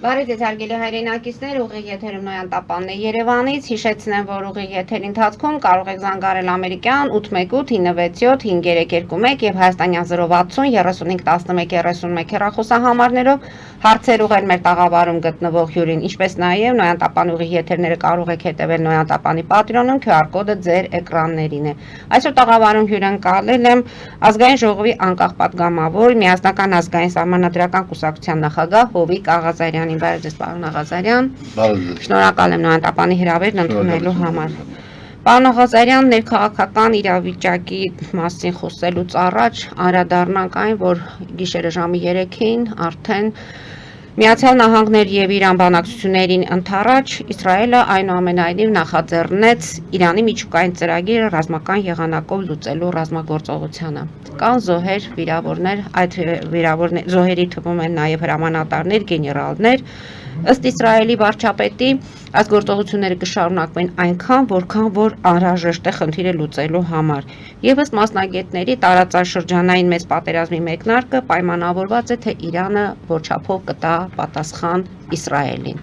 Բարև ձեզ հարգելի հայրենակիցներ, ուղիղ եթերում Նոյան Տապանն է Երևանից, հիշեցնեմ, որ ուղիղ եթերի ընթացքում կարող եք զանգարել ամերիկյան 818-977-5321 և հայաստանյան 060-3511-31 հեռախոսահամարներով հարցեր ուղղել մեր տաղավարում գտնվող հյուրին, ինչպես նաև Նոյան Տապանի ուղիղ եթերները կարող եք հետևել Նոյան Տապանի պատրոնում, QR կոդը ձեր էկրաններին է։ Այսօր տաղավարում հյուրընկալել եմ Ազգային ժողովի անկախ պատգամավոր, Միասնական ազգային սահմանադրական կուսակցության նախագահ Հովիկ Աղազարյանին։ Բարև ձեզ, պարոն Աղազարյան։ Շնորհակալ եմ Նոյան Տապանի հրավերն ընդունելու համար։ Պարոն Աղազարյան, ներքաղաքական իրավիճակի մասին խոսելուց առաջ անդրադառնանք այն, որ գիշերը ժամը 3-ին արդեն Միացյալ Նահանգներ եւ Իրան բանակցություններին ընթരാճ Իսրայելը այնուամենայնիվ նախաձեռնեց Իրանի միջուկային ծրագիրը ռազմական եղանակով լուծելու ռազմագործողությանը։ Կան զոհեր, վիրավորներ, այդ զոհերի թվում են նաև հրամանատարներ, գեներալներ։ Ըստ Իսրայելի վարչապետի, այս գործողությունները կշարունակվեն այնքան, որքան որ անհրաժեշտ է խնդիրը լուծելու համար։ Եվ ըստ մասնագետների տարածաշրջանային մեծ պատերազմի մեկնարկը պայմանավորված է, թե Իրանը որչափով կտա պատասխան Իսրայելին։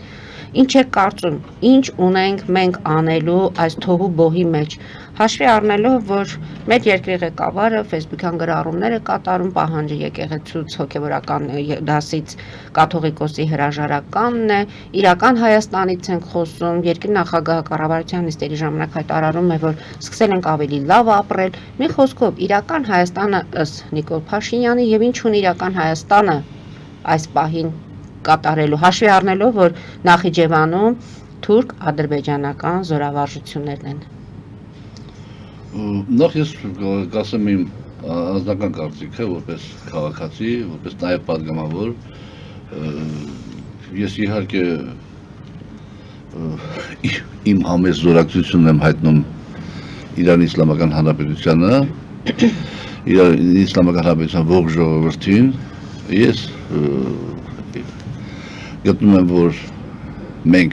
Ինչ է կարծում, ինչ ունենք մենք անելու այս թոհու բոհի մեջ, հաշվի առնելով, որ մեր երկրի ղեկավարը Facebook-յան գրառումներ է կատարում, պահանջի եկեղեցուց հոգևորական դասից կաթողիկոսի հրաժարականն է, իրական Հայաստանից ենք խոսում, երկրի նախագահը կառավարության նիստերի ժամանակ հայտարարում է, որ սկսել ենք ավելի լավ ապրել, մի խոսքով իրական Հայաստանը ըստ Նիկոլ Փաշինյանի եւ ինչ ունի իրական Հայաստանը այս պահին կատարելու, հաշվի առնելով, որ Նախիջևանում թուրք-ադրբեջանական զորավարժություններն են։ Նախ ես կասեմ իմ անձնական կարծիքը, որպես քաղաքացի, որպես նաև պատգամավոր, ես իհարկե իմ համեստ զորակցությունն եմ հայտնում Իրանի Իսլամական Հանրապետությանը, Իրանի Իսլամական Հանրապետության ողջ ժողովրդին, ես գտնում եմ, որ մենք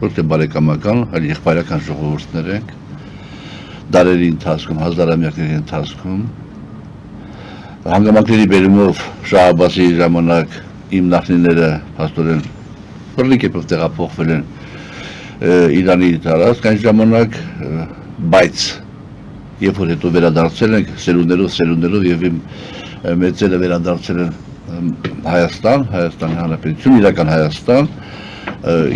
ոչ թե բարեկամական, այլ եղբայրական ժողովուրդներ ենք, դարերի ընթացքում, հազարամյակների ընթացքում, հանգամանքների բերումով Շահ Աբբասի ժամանակ իմ նախնիները փաստորեն բռնի կերպով տեղափոխվել են Իրանի տարածք այն ժամանակ, բայց երբ որ հետո վերադարձել ենք սերունդներով եւ իմ մեծերը վերադարձել են Հայաստան, Հայաստանի Հանրապետություն, իրական Հայաստան,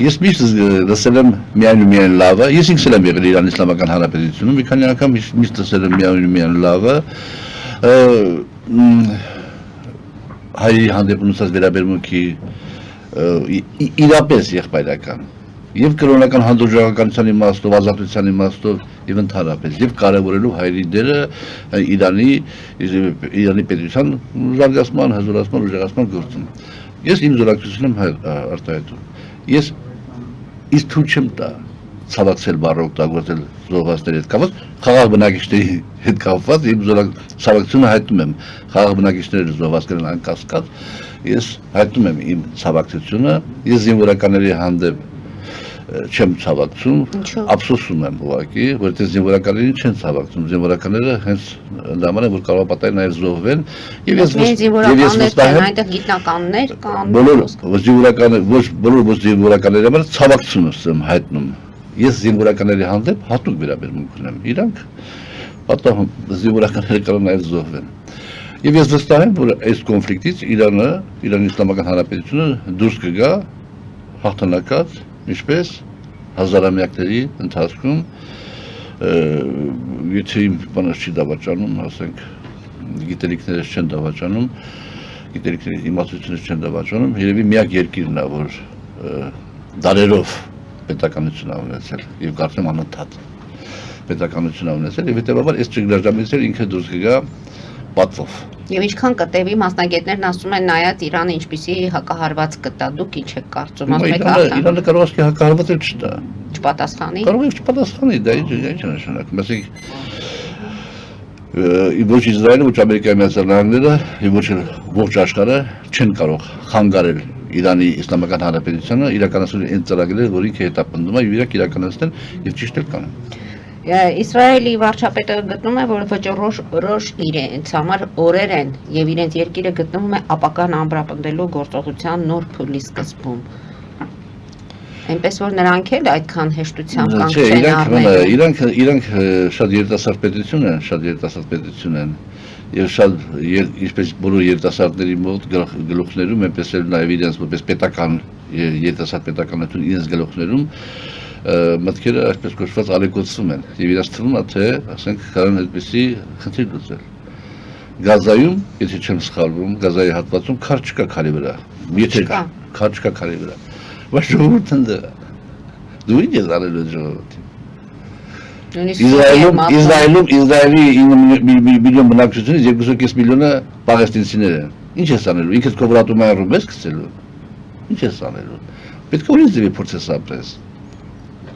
ես միշտ լսել եմ միայն ու միայն լավը, ես ինքս եմ եղել Իրանի Իսլամական Հանրապետությունում, մի քանի անգամ միշտ լսել եմ միայն ու միայն լավը, հայերի հանդեպ ունեցած վերաբերմունքի իրապես եղբայրական եւ կրոնական հանդուրժողականության իմաստով, ազատության իմաստով եւ ընդհանրապես եւ կարեւորելու հայերի դերը Իրանի պետության զարգացման, հզորացման, ուժեղացման գործում։ Ես իմ զորակցությունն եմ արտահայտում։ Ես թույլ չեմ տա ցավակցել բառը օգտագործել զոհվածների հետ կապված, խաղաղ բնակիչների հետ կապված իմ ցավակցությունը հայտնում եմ։ Խաղաղ բնակիչները զոհվածներն անկասկած ես հայտնում եմ իմ ցավակցությունը, ես զինվորականների հանդեպ չեմ ցավակցում, ափսոսում եմ ուղղակի, որովհետեւ զինվորականներին չեն ցավակցում, զինվորականները հենց դաման են, որ կարող պատահի նաև զոհվեն, եւ ես վստահ եմ, այնտեղ գիտնականներ կան, բոլոր զինվորականները մար ցավակցում եմ հայտնում։ Ես զինվորականների հանդեպ հատուկ վերաբերմունք ունեմ, իրանք պատահում զինվորականները կարող նաև զոհվեն։ Եվ ես վստահ եմ, որ այս կոնֆլիկտից Իրանի Իսլամական Հանրապետությունը դուրս կգա հաղթանակած, ինչպես հազարամյակների ընթացքում, եթե իմ բանը չի դավաճանում, ասենք, գիտելիքներս չեն դավաճանում, գիտելիքների իմացություններս չեն դավաճանում, երևի միակ երկիրն է, որ դարերով պետականություն ա ունեցել եւ կարծեմ անընդհատ պետականություն ա ունեցել եւ հետեւաբար այս ճգնաժամից ինքը դուրս կգա պատվով։ Եվ ինչքան կտևի մասնագետներն ասում են նայած Իրանը ինչպիսի հակահարված կտա, դուք ինչ եք կարծում, ասում եք Իրանը կարող է հակահարված էլ չտա։ Չպատասխանի։ Կարող է չպատասխանի, դա ինչ նշանակում, ասենք ոչ Իսրայելը, ոչ Ամերիկայի Միացյալ Նահանգները, եւ ոչ ողջ աշխարհը չեն կարող խանգարել Իրանի Իսլամական Հանրապետությանը իրականացնել այն ծրագրերը, որ ինքը հետապնդում է, եւ իրականացնել եւ ճիշտ էլ կանեն։ Իսրայելի վարչապետը գտնում է, որ վճռոշ իրենց համար օրեր են եւ իրենց երկիրը գտնվում է ապական ամբրապնդելու գործողության նոր փուլի սկզբում։ Այնպես որ նրանք էլ այդքան հեշտությամբ կանք չեն առնել։ Իրանք շատ երիտասարդ պետություն են եւ շատ ինչպես բոլոր երիտասարդների մոտ գլուխներում այնպես էլ նաեւ իրենց որպես պետական երիտասարդ պետականություն իրենց գլուխներում մտքերը այսպես կոչված ալեկոծվում են եւ իրաց թվում է թե ասենք կարող են այդպեսի խնդիր լուծել Գազայում եթե չեմ սխալվում Գազայի հատվածում քար չկա քարի վրա եթե քար չկա քարի վրա բայց ժողովուրդը դու ինչ ես արել ժողովուրդին Իսրայելի 9 միլիոն բնակչությունից 2.5 միլիոնը պաղեստինցիներ են ինչ ես անելու ինքդ կովրատում այռում ես գցելու ինչ ես անելու պետք է ուրիշ ձևի փորձես ապրես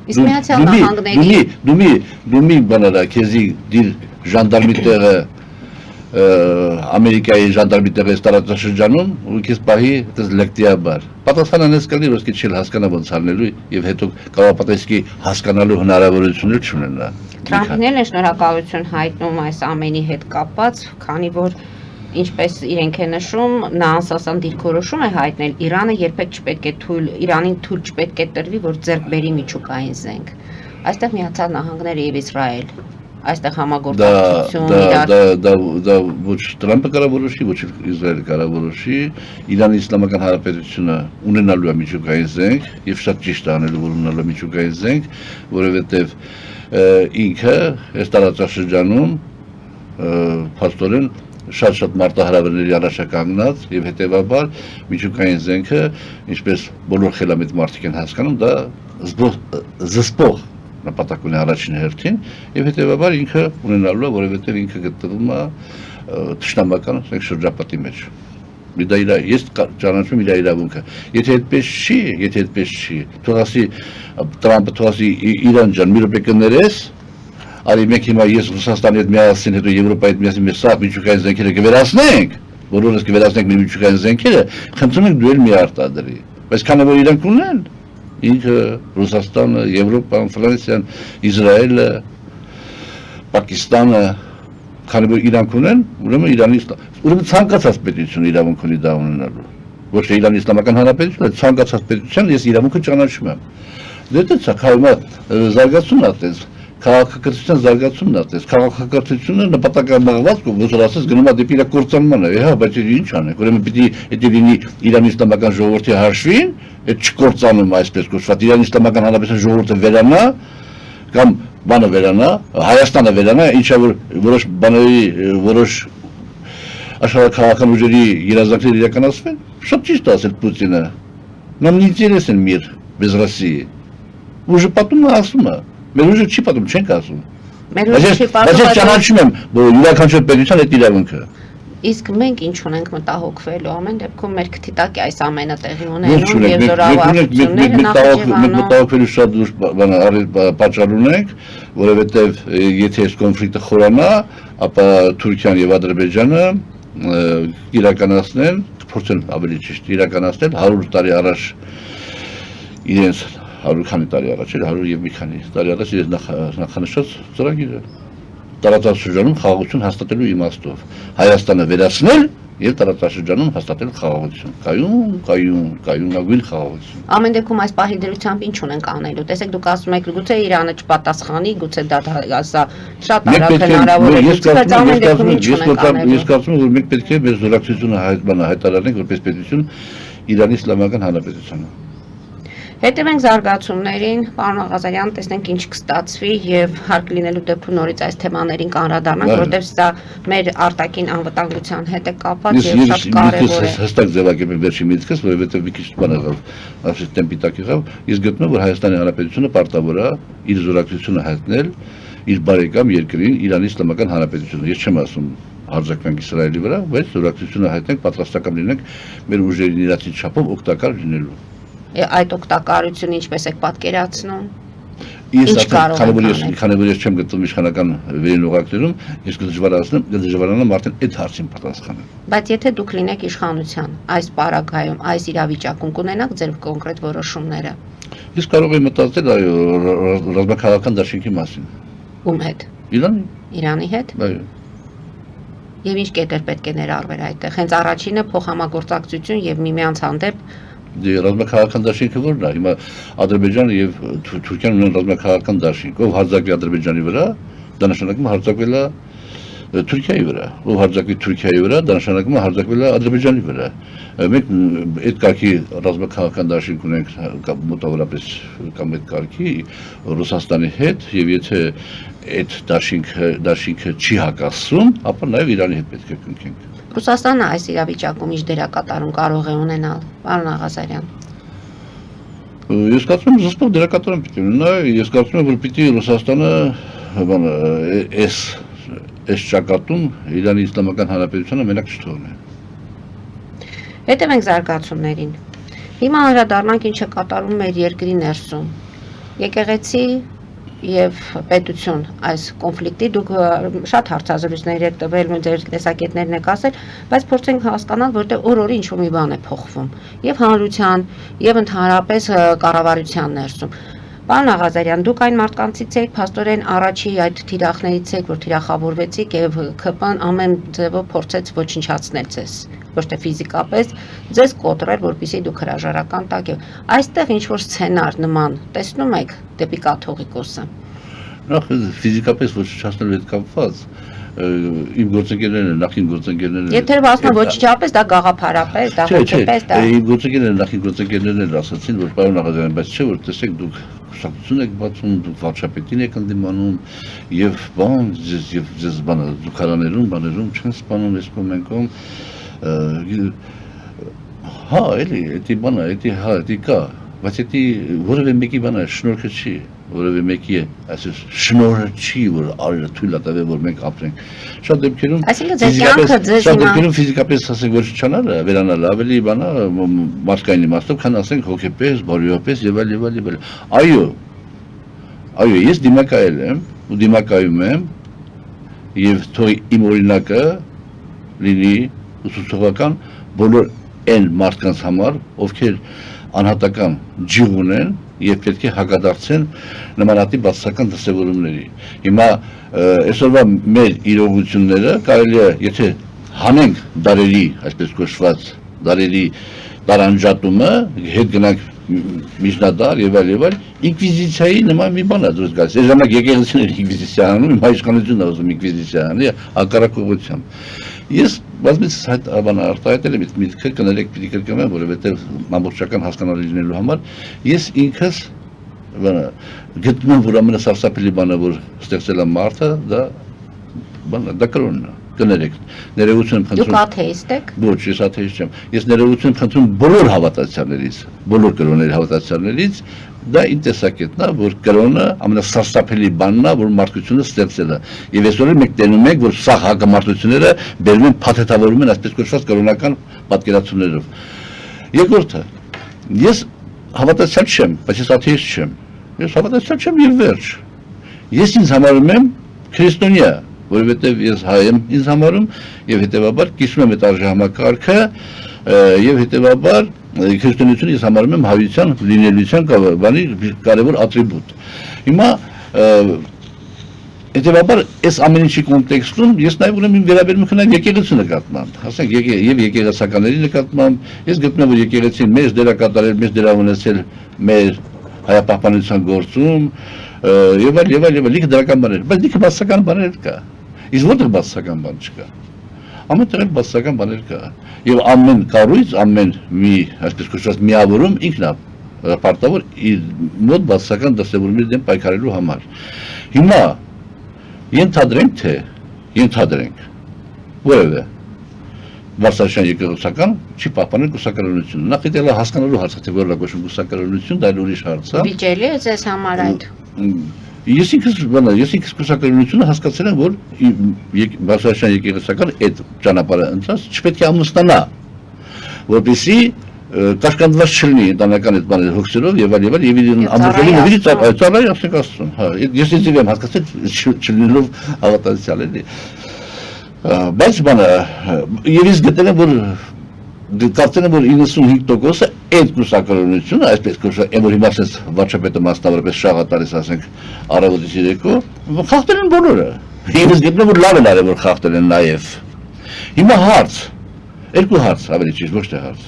Իսկ Միացյալ Նահանգների դու մի բանարա քեզի դիր ժանդարմի տեղը Ամերիկայի ժանդարմի տեղը տարածաշրջանում ու քեզ պահի դες լեկտիաբար պատասխանանես կլինի որ քիչ հասկանա ոնց արնելու եւ հետո կավապատեսկի հասկանալու հնարավորություններ չունենա Թրամփին էլ է շնորհակալություն հայտնում այս ամենի հետ կապված քանի որ Ինչպես իրենք է նշում, նա անսասան դիրքորոշում է հայտնել Իրանը երբեք չպետք է Իրանին թույլ չպետք է տրվի, որ ձեռք բերի միջուկային զենք։ Այստեղ Միացյալ Նահանգները եւ Իսրայել, այստեղ համագործակցություն դա ոչ Տրամփը կառավարոշի, ոչ Իսրայելը կառավարոշի, Իրանի Իսլամական Հանրապետությունը ունենալու է միջուկային զենք եւ շատ ճիշտ է անելու, որ ունենալու է միջուկային զենք, որովհետեւ ինքը այս տարածաշրջանում փաստորեն շատ մարտահրավերների առաջականգնած եւ հետեւաբար միջուկային զենքը ինչպես բոլոր խելամիտ մարդիկ են հասկանում դա զսպող նպատակ ունի առաջին հերթին եւ հետեւաբար ինքը ունենալու է որովհետեւ ինքը գտնվում է թշնամական շրջապատի մեջ դա ես ճանաչում իր իրավունքը եթե այդպես չի թող ասի Տրամփը թող ասի Իրան ջան մի րոպե կներես Արի մենք հիմա ես Ռուսաստանի հետ միասին հետո Եվրոպայի հետ միասին մեր սա միջուկային զենքերը կվերացնենք, բոլորս կվերացնենք մեր միջուկային զենքերը, խնդրում ենք դու էլ մի արտադրի։ Բայց քանի որ իրանք ունեն, ինքը Ռուսաստանը, Եվրոպան, Ֆրանսիան, Իսրայելը, Պակիստանը, քանի որ իրանք ունեն, ուրեմն ցանկացած պետություն իրավունք ունի դա ունենալու։ Ոչ թե Իրանի Իսլամական Հանրապետությունը, ցանկացած պետության ես իրավունքը ճանաչում եմ։ Դե դա քայլը զարգացումն է տես Քաղաքակրթության զարգացումն է, քաղաքակրթությունը նպատակամաղված ոնց ասես գնում է դեպի իր կործանմանը, հա, բայց ինչ անենք, ուրեմն պիտի դա լինի Իրանի Իսլամական ժողովրդի հաշվին, այդ չկործանում այսպես կոչված Իրանի Իսլամական Հանրապետության ժողովուրդը վերանա կամ բանը վերանա, Հայաստանը վերանա, ինչա որ որոշ բաների, որոշ աշխարհական ուժերի երազանքներ իրականացվեն, շատ ճիշտ ասել Պուտինը։ Нам не интересен мир без России։ Ուժը պատումն ասում է Մեր ուժը չի պատում, չենք ասում։ Բայց ես ճանաչում եմ, որ յուրաքանչյուր պետության այդ իրավունքը։ Իսկ մենք ինչ ունենք մտահոգվելու, ամեն դեպքում մեր քթիտակի այս ամենը տեղի ունենում եւ զորավարությունները Մենք մտահոգվելու շատ լուրջ պատճառ ունենք, որովհետեւ եթե այս կոնֆլիկտը խորանա, ապա Թուրքիան եւ Ադրբեջանը իրականացնեն, փորձեն ավելի ճիշտ իրականացնել 100 տարի առաջ իրենց 100 քանի տարի առաջ, 100 եւ մի քանի տարի առաջ իրենց նախանշած ծրագիրը տարածաշրջանում խաղաղություն հաստատելու իմաստով Հայաստանը վերացնել եւ տարածաշրջանում հաստատել խաղաղություն։ Կայուն խաղաղություն։ Ամեն դեպքում այս պահի դրությամբ ինչ ունենք անելու։ Տեսեք դուք ասում եք գուցե Իրանը չպատասխանի, գուցե դա ասա շատ արագ հնարավոր է, բայց ամեն դեպքում ինչ ունենք անելու։ Ես կարծում եմ որ մենք պետք է մեր զորակցությունը հայտարարենք որպես պետություն Իրանի Իսլամական Հանրապետությանը։ Հետևենք զարգացումներին, պարոն Ղազարյան, տեսնենք ինչ կստացվի եւ հարկ լինելու դեպքում նորից այս թեմաներին կանրադառնանք, որովհետեւ սա մեր արտաքին անվտանգության հետ է կապված եւ շատ կարեւոր է։ Ես հստակ ձևակերպեմ վերջի միտքս, որովհետեւ մի քիչ բան եղավ, ասես տեմպիտակ եղավ, ես գտնում որ Հայաստանի Հանրապետությունը պարտավոր է իր զորակցությունը հայտնել իր բարեկամ երկրին Իրանի Իսլամական Հանրապետությունը։ Ես չեմ ասում հարձակվենք Իսրայելի վրա, բայց զորակցությունը հայտնենք, պատրաստական լինենք մեր ուժերին իրացի չափով օգտակար լինելու։ Այդ օգտակարությունը ինչպես եք պատկերացնում։ Քանի որ ես չեմ գտնում իշխանական վերելուղակներում, ես կդժվարանամ արդեն այդ հարցին պատասխանել։ Բայց եթե դուք լինեք իշխանության, այս պարագայում, այս իրավիճակում կունենաք ձեր կոնկրետ որոշումները։ Ես կարող եմ մտածել այո ռազմաքաղաքական դաշինքի մասին։ Ում հետ։ Իրանի հետ։ Այո։ Եվ ինչ կետեր պետք է ներառվեր այդտեղ։ Հենց առաջինը փոխհամագործակցություն եւ միմյանց հանդեպ ռազմաքաղաքական դաշինքը որն է։ Հիմա Ադրբեջանը եւ Թուրքիան ունեն ռազմաքաղաքական դաշինք, ով հարձակվի Ադրբեջանի վրա, դա նշանակում է հարձակվել է Թուրքիայի վրա, ով հարձակվի Թուրքիայի վրա, դա նշանակում է հարձակվել է Ադրբեջանի վրա։ Մենք այդ կարգի ռազմաքաղաքական դաշինք ունենք մոտավորապես կամ այդ կարգի Ռուսաստանի հետ, եւ եթե այդ դաշինքը չի հակասում, ապա նաեւ Իրանի հետ պետք է կնքենք։ Ռուսաստանը այս իրավիճակում ինչ դերակատարում կարող է ունենալ, պարոն Աղազարյան։ Ես կարծում եմ զսպող դերակատարում պիտի ունենա, ես կարծում եմ որ պիտի Ռուսաստանը այս ճակատում Իրանի Իսլամական Հանրապետությանը մենակ չթողնի։ Հետևենք զարգացումներին։ Հիմա անդրադառնանք ինչը կատարվում մեր երկրի ներսում։ Եկեղեցի եւ պետություն այս կոնֆլիկտի դուք շատ հարցազրույցներ եք տվել, ձեր տեսակետներն եք ասել, բայց փորձենք հասկանալ, որտեղ օր-օրի ինչ-որ մի բան է փոխվում եւ հանրության եւ ընդհանրապես կառավարության ներսում։ Պարոն Աղազարյան, դուք այն մարդկանցից եք, փաստորեն առաջի այդ թիրախներից եք, որ թիրախավորվեցիք եւ ԿՊ-ն ամեն ձևով փորձեց ոչնչացնել ձեզ, ոչ թե ֆիզիկապես, ձեզ կոտրել, որպեսզի դուք հրաժարական տաք եւ այստեղ ինչ որ սցենար նման տեսնում եք դեպի կաթողիկոսը։ Նախ ֆիզիկապես ոչնչացնելու հետ կապված իմ գործընկերներն նախին գործընկերներն Եթե ասում ոչնչապես դա գաղափարապես, դա հոգեպես, դա իմ գործընկերներն նախին գործընկերներն ասացին, որ պարոն Աղազարյան, բայց չէ որ տեսեք դուք կուսակցություն եք բացում, դուք վարչապետին եք ընդդիմանում եւ բան ձեզ բանը զուգարաներում, բաներում չեն սպանում այս կոմենկոմ հա էլի դա բանը դա կա բայց դա որևէ մեկի բանը շնորհքը չի որևէ մեկի այսպես շնորհը չի որ արը թույլ է տվել որ մենք ապրենք շատ դեպքերում ֆիզիկապես ասենք որ չանալը վերանալը ավելի բանա մարդկային իմաստով քան ասենք հոգեպես բարոյապես եւ այլ այո ես դիմակայել եմ ու դիմակայում եմ եւ թող իմ օրինակը լինի ուսուցողական բոլոր այն մարդկանց համար ովքեր անհատական ջիղ ունեն եւ պետք է հակադարձեն նմանատիպ բացասական դրսևորումների։ Հիմա այսօրվա մեր իրողությունները կարելի է եթե հանենք դարերի, այսպես կոչված դարերի տարանջատումը, հետ գնանք միջնադար եւ այլ ինկվիզիցիայի նման մի բան է դուրս գալիս։ Այս ժամանակ եկեղեցին էր ինկվիզիցիա անում, հիմա իշխանությունն է ուզում ինկվիզիցիա անի, հակառակողությամբ։ Ես բազմիցս այդ բանը արտահայտել եմ, միտքը կներեք պիտի կրկնեմ, որովհետև ամբողջական հասկանալի լինելու համար ես ինքս գտնում որ ամենասարսափելի բանը որ ստեղծել է մարդը, դա կրոնն է, կներեք, ներողություն եմ խնդրում։ Դուք աթեիստ եք։ Ոչ, ես աթեիստ չեմ։ Ես ներողություն եմ խնդրում բոլոր հավատացյալներից, բոլոր կրոնների հավատացյալներից, դա իմ տեսակետն է, որ կրոնը ամենասարսափելի բանն է, որ մարդկությունը ստեղծել է։ Եվ այսօր մենք տենում ենք, որ սա հակամարտությունները բերում են փաթեթավորում են այսպես կոչված կրոնական պատկերացումներով։ Երկրորդը, ես հավատացյալ չեմ, բայց ես աթեիստ չեմ։ Ես հավատացյալ չեմ եւ վերջ։ Ես ինձ համարում եմ քրիստոնյա, որովհետեւ ես հայ եմ ինձ համարում եւ հետեւաբար կիսում եմ այդ արժեհամակարգը եւ հետեւաբար քրիստոնեությունը ես համարում եմ հայության լինելիության բանի կարևոր ատրիբուտ։ Հիմա հետեւաբար այս ամեն ինչի կոնտեքստում ես նաեւ ունեմ իմ վերաբերմունքը նաեւ եկեղեցու նկատմամբ, ասենք եւ եկեղեցականների նկատմամբ, ես գտնում եմ որ եկեղեցին մեծ դերակատարել, մեծ դեր ունեցել մեր հայապահպանության գործում եւ լիքը դրական բաներ, բայց լիքը բացասական բաներ կա։ Իսկ որտեղ բացասական բան չկա։ Ամենտեղ բացասական բաներ կա։ Եվ ամեն կառույց, ամեն մի, այսպես կոչված միավորում ինքն է պարտավոր իր մոտ բացասական դրսևորումների դեմ պայքարելու համար։ Հիմա ենթադրենք որևէ Վարսաշյան եկեղեցական չի պահպանել կուսակալությունը։ Նախ դեռ հասկանալու հարց է, թե որն է կոչվում կուսակալություն, դա ուրիշ հարց է։ Վիճելի է ձեզ համար այդ։ Ես ինքս կուսակալությունը հասկացել եմ, որ Վարսաշյան եկեղեցական այդ ճանապարհը ընտրած չպետք է ամուսնանա, որպեսզի կաշկանդված չլինի ընտանեկան այդ բաները հոգսերով եւ այլ ամուսնալի ծառայի ասենք ասում, հա, ես ինձ եմ հասկացել չլինելով հավատացյալ էլի։ Բայց բանը եւ ես գտել եմ որ կարծել եմ որ 95%-ը այդ կուսակալությունը այսպես կոչված որ հիմա ասես վարչապետը մասնավորապես շաղ է տալիս ասենք առավոտից երեկո Խախտել են բոլորը։ Ես գտնում որ լավ են արել որ խախտել են նաև։ Հիմա հարց, երկու հարց, ավելի ճիշտ ոչ թե հարց։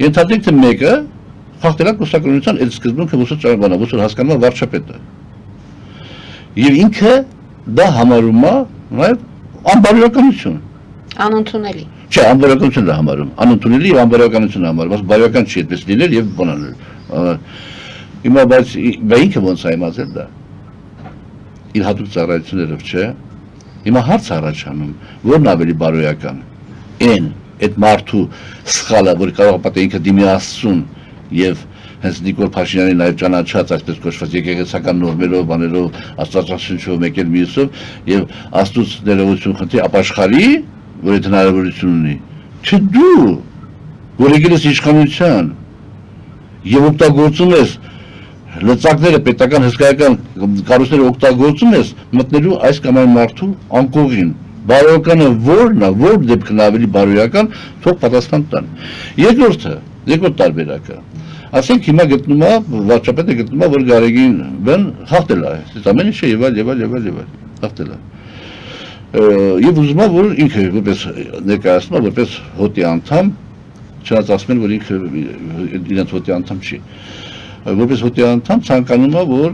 Ենթադրենք թե մեկը խախտել է կուսակցության այդ սկզբունքը ոսը հասկանում է վարչապետը։ Եվ ինքը դա համարում է նաև անբարոյականություն։ Անընդունելի։ Չէ, անբարոյականություն է համարում, անընդունելի եւ անբարոյականություն է համարում, բայց բարոյական չի այդպես լինել եւ բանալ։ Հիմա բայց ինքը ոնց է իմացել դա։ Իր հատուկ ծառայություններով չէ։ Հիմա հարց առաջանում, որն ավելի բարոյական։ Այն այդ մարդու սխալը, որ կարող է պատահել ինքը դիմի Աստծուն եւ հենց Նիկոլ Փաշինյանի նաև ճանաչած այսպես կոչված եկեղեցական նորմերով, բաներով, աստվածաշնչով մեկել մյուսով եւ Աստծուց ներողություն խնդրի ապաշխարի, որ այդ հնարավորություն ունի։ Չէ դու, որ եկել ես իշխանության եւ օգտագործում ես լծակները պետական հսկայական կառույցները օգտագործում ես մտնելու այս կամ այն մարդու անկողին։ Բարոյականը որն է, որ դեպքն ավելի բարոյական, թող պատասխան տան։ Երկրորդ տարբերակը։ Ասենք հիմա գտնում է, վարչապետը գտնում է, որ Գարեգին բան խախտել է, այս ամեն ինչը եւ այլ, խախտել է։ Եվ ուզում է, որ ինքը որպես ներկայացնում է, որպես հոտի անդամ, չնայած ասում են, որ ինքը իրենց հոտի անդամ չի, որպես հոտի անդամ ցանկանում է, որ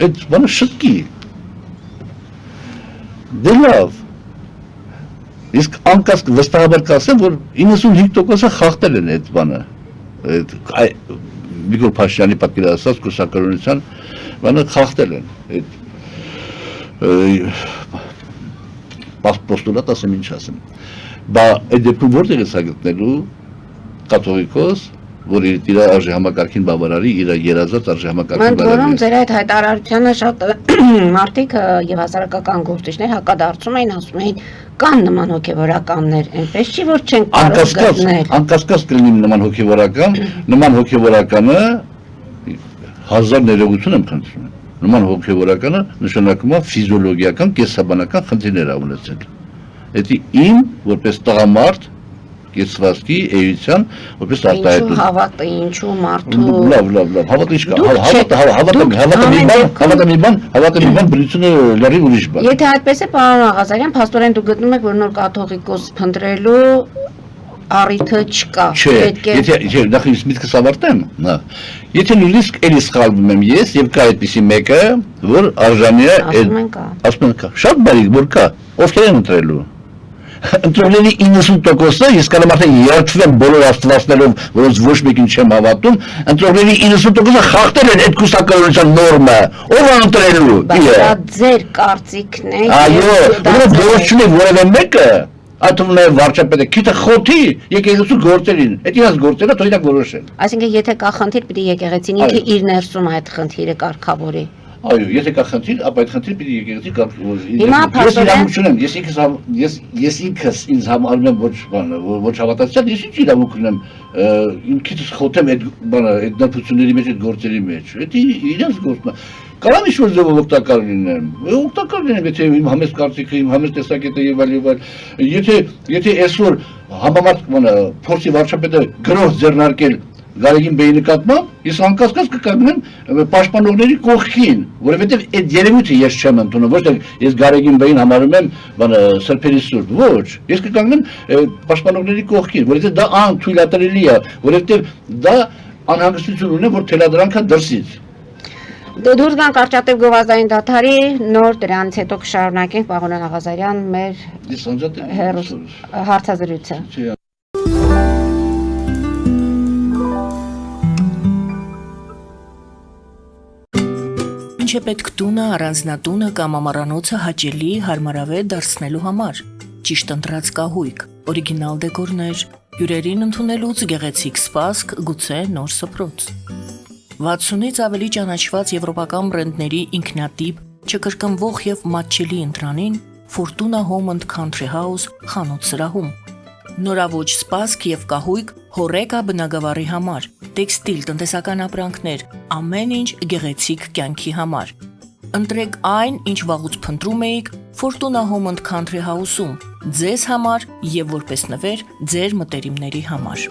այդ բանը շտկի։ Դե լավ, իսկ անկասկ վստահաբար կասեմ, որ 95%-ը խախտել են այդ բանը, Նիկոլ Փաշինյանի պատկերացրած կուսակցության բանը խախտել են, այդ պոստուլատ ասեմ ինչ ասեմ, բա այդ դեպքում որտեղ է սա գտնելու կաթողիկոս, որ իր արժե համակարգին բավարարի, իր երազած արժե համակարգին բավարարի։ Որում ձեր այդ հայտարարությանը շատ մարդիկ եւ հասարակական գործիչներ հակադարձում էին, ասում էին կան նման հոգեվորականներ, այնպես չի որ չեն կարող գտնել։ Անկասկած կլինի նման հոգեվորականը 1000 ներողություն եմ խնդրում։ Նման հոգեվորականը նշանակում է ֆիզիոլոգիական, կենսաբանական խնդիրներ ունեցել։ Դա իմ որպես տղամարդ կեցվածքի էության որպես արտահայտում։ Ինչու հավատը, ինչու մարդու։ Լավ, հավատը ինչ կա, հավատը մի բան, բնությունը լրիվ ուրիշ բան։ Եթե այդպես է, պարոն Աղազարյան, փաստորեն դուք գտնում եք, որ նոր կաթողիկոս փնտրելու առիթը չկա։ Եթե նախ ես միտքս ավարտեմ, եթե նույնիսկ էլի սխալվում եմ ես եւ կա այդպիսի մեկը, որ արժանի է, ասում են կա, շատ բարի, որ կա, ովքեր են ընտրելու։ Ընտրողների 90%-ը, ես կարող եմ երդվեմ բոլոր աստվածներով, որոնց ոչ մեկին չեմ հավատում, ընտրողների 90%-ը խախտել են այդ կուսակցության նորմը, ով է ընտրելու։ Բայց ձեր կարծիքն է։ Այո, որովհետև չունի որևէ մեկը, այդում նաև վարչապետը, քիթը խոթի եկեղեցու գործերին, այդ իրաց գործերը թող իրենք որոշեն։ Այսինքն եթե կա խնդիր, պիտի եկեղեցին ինքը իր ներսում այդ խնդիրը կարգավորի։ Այո, եթե կա խնդիր, ապա այդ խնդիրը պիտի եկեղեցի կարգավորի։ Ես ինքս ինձ համարում եմ ոչ հավատացյալ, ես ինչ իրավունք ունեմ ինքս խոթեմ այդ բանը, այդ նրբությունների մեջ, այդ գործերի մեջ։ Դա իրենց գործն է։ Կարամ ինչ-որ ձևով օգտակար լինեմ, եթե իմ համեստ կարծիքը, իմ համեստ տեսակետը եւ այլ։ Եթե այսօր համամարտ փորձի վարչապետը գրող ձեռնարկել Գարեգին Բեի նկատմամբ, ես անկասկած կկանգնեմ պաշտպանողների կողքին, որովհետև այդ երևույթը ես չեմ ընդունում, ոչ թե ես Գարեգին Բեին համարում եմ սրբերի սուրբ, ոչ, ես կկանգնեմ պաշտպանողների կողքին, որովհետև դա անթույլատրելի է, որովհետև դա անհանգստություն ունի, որ թելադրանքը դրսից։ Դուրս գանք Արճատև գովազդային դադարի, նոր դրանից հետո կշարունակենք պարոն Աղազարյան մեր հարցազրույցը։ Ինչ է պետք տունը, առանձնատունը կամ ամառանոցը հաճելի, հարմարավետ դարձնելու համար։ Ճիշտ ընտրած կահույք, օրիգինալ դեկորներ, հյուրերին ընդունելուց գեղեցիկ սպասք, գուցե նոր սփռոց։ 60-ից ավելի ճանաչված եվրոպական բրենդների ինքնատիպ, չկրկնվող եւ մատչելի ընտրանին Fortuna Home and Country House խանութ սրահում։ Նորավոճ սպասք եւ կահույք հորեկա բնագավառի համար, տեքստիլ, տնտեսական ապրանքներ, ամեն ինչ գեղեցիկ կյանքի համար։ Ընտրեք այն, ինչ վաղուց փնտրում էիք Fortuna Home and Country House-ում, ձեզ համար եւ որպես նվեր ձեր մտերիմների համար։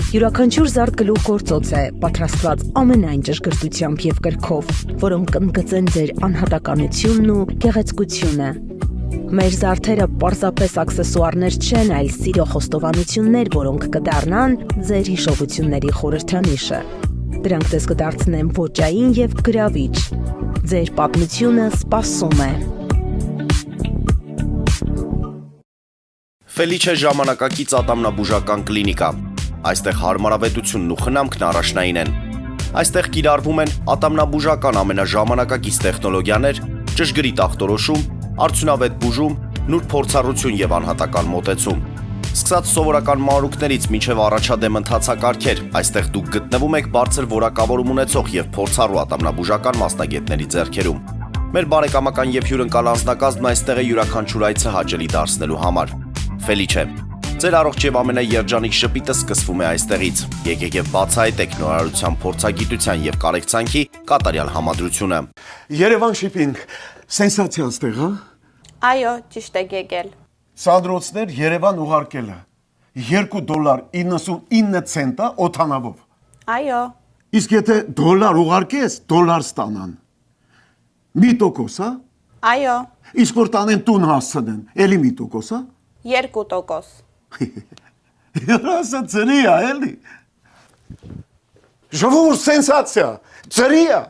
Յուրաքանչյուր զարդ գլուխ գործոց է, պատրաստված ամենայն ճշգրտությամբ եւ կրքով, որոնք կընդգծեն ձեր անհատականությունն ու գեղեցկությունը։ Մեր զարդերը պարզապես աքսեսուարներ չեն, այլ սիրո խոստովանություններ, որոնք կդառնան ձեր հիշողությունների խորհրդանիշը։ Դրանք ձեզ կդարձնեն ոճային եւ գրավիչ։ Ձեր պատմությունը սպասում է։ Ֆելիչե ժամանակակից ատամնաբուժական կլինիկա։ Այստեղ հարմարավետությունն ու խնամքն առաջնային են։ Այստեղ կիրառվում են ատամնաբուժական ամենաժամանակակից տեխնոլոգիաներ, ճշգրիտ ախտորոշում, արդյունավետ բուժում, նուրբ փորձառություն եւ անհատական մոտեցում։ Սկսած սովորական մանրուքներից մինչև առաջադեմ ընթացակարգեր, այստեղ դուք գտնվում եք բարձր որակավորում ունեցող եւ փորձառու ատամնաբուժական մասնագետների ձեռքերում։ Մեր բարեկամական եւ հյուրընկալ անձնակազմն այստեղ է յուրաքանչյուր այցը հաճելի դարձնելու համար։ Ֆելիչե, ձեր առողջ եւ ամենաերջանիկ շպիտը սկսվում է այստեղից։ Եկեք եւ բացահայտեք նորարարության փորձագիտության եւ կարեկցանքի կատարյալ համադրությունը։ Երևան շիփինգ, սենսացիա ստեղ, հա։ Այո, ճիշտ եք եկել։ Սանդրոցներ Երևան ուղարկելը $2.99 օթանավով։ Այո, Իսկ եթե դոլար ուղարկես, դոլար ստանան։ 1%, հա։ այո, Իսկ որ տանեն տուն հասցնեն, էլի 1%, հա։ 2%։ Երասը ծրի է, էլի։ Ժողովուրդ սենսացիա, ծրի է։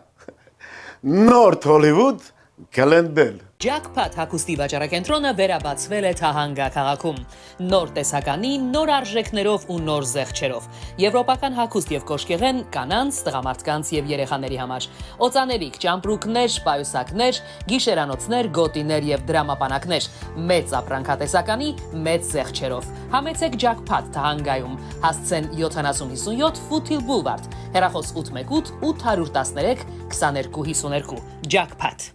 Նորթ Հոլիվուդ կլենդել։ Jackpot հագուստի վաճառակենտրոնը վերաբացվել է Թահանգա քաղաքում։ Նոր տեսականի, նոր արժեքներով ու նոր զեղչերով։ Եվրոպական հագուստ եւ կոշկեղեն կանանց, տղամարդկանց եւ երեխաների համար։ Օծանելիք, ճամպրուկներ, պայուսակներ, գիշերանոցներ, գոտիներ եւ դրամապանակներ։ Մեծ ապրանքատեսականի, մեծ զեղչերով։ Համեցեք Jackpot Թահանգայում։ Հասցեն 7057 Foothill Boulevard։ Հեռախոս 818 813 2252։ Jackpot։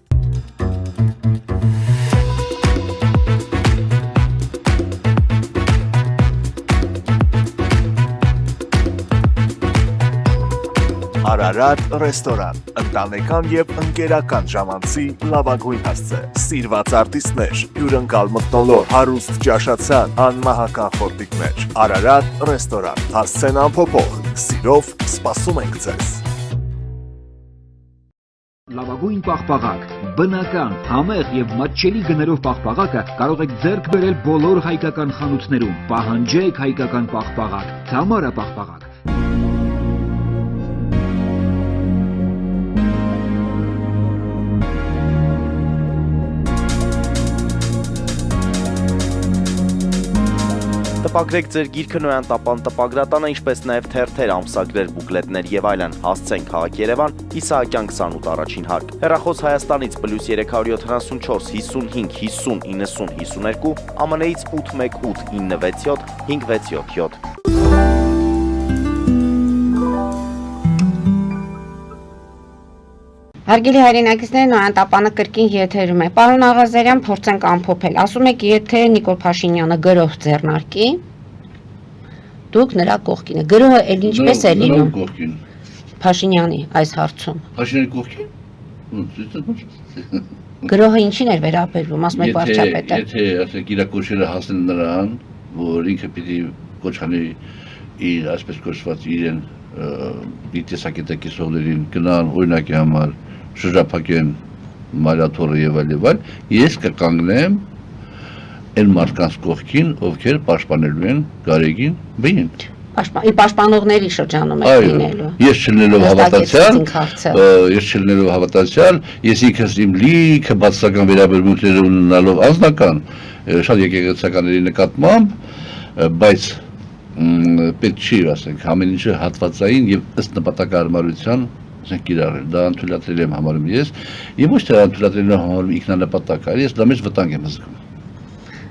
Արարատ ռեստորան, ընտանեկան եւ ընկերական ժամանցի լավագույն հասցե, սիրված արտիստներ, հյուրընկալ մթնոլորտ, հարուստ ճաշացան, անմահական խորտիկներ, Արարատ ռեստորան, հասցեն անփոփոխ, սիրով սպասում ենք ձեզ։ Լավագույն պաղպաղակ, բնական, համեղ եւ մատչելի գներով պաղպաղակը կարող եք ձեռք բերել բոլոր հայկական խանութներում։ Պահանջեք հայկական պաղպաղակ, Թամարա պաղպաղակ։ Տպագրեք ձեր գիրքը Նոյան տապան տպագրատանը, ինչպես նաև թերթեր, ամսագրեր, բուկլետներ եւ այլն։ Հասցեն քաղաք Երևան, Իսահակյան 28 առաջին հարկ։ Հեռախոս Հայաստանից +374 55 50 90 52, ԱՄՆ-ից 818 967 567։ Հարգելի հայրենակիցներ, Նոյան տապանը կրկին եթերում է։ Պարոն Աղազարյան, փորձենք ամփոփել։ Ասում եք, եթե Նիկոլ Փաշինյանը գրող ձեռնարկի, դուք նրա կողքին եք։ Գրողը էլ ինչպես է լինում Փաշինյանի այս հարցում։ Փաշինյանի կողքին։ Գրողը ինչին էր վերաբերվում, ասում եք վարչապետը։ Եթե ասենք իր կոչերը հասնեն նրան, որ ինքը պիտի կոչանի իր այսպես կոչված իրեն դիտեսակետը կիսողներին գնան օրինակի համար շրջափակեն մայրաթորը եւ այլ, ես կկանգնեմ այն մարդկանց կողքին, ովքեր պաշտպանելու են Գարեգին Բեին։ Պաշտպանողների շրջանում եք լինելու։ Ես չլինելով հավատացյալ, ես ինքս իմ լիքը բացասական վերաբերմունքներ ունենալով անձնական, շատ եկեղեցականների նկատմամբ, բայց պետք չի, ասենք, ամեն ինչը հատվածային եւ ըստ նպատակահարմարության ասենք կիրառել, դա անթույլատրելի եմ համարում ես, եւ ոչ թե անթույլատրելի եմ համարում ինքնանպատակ, այլ ես դա մեծ վտանգ եմ զգում։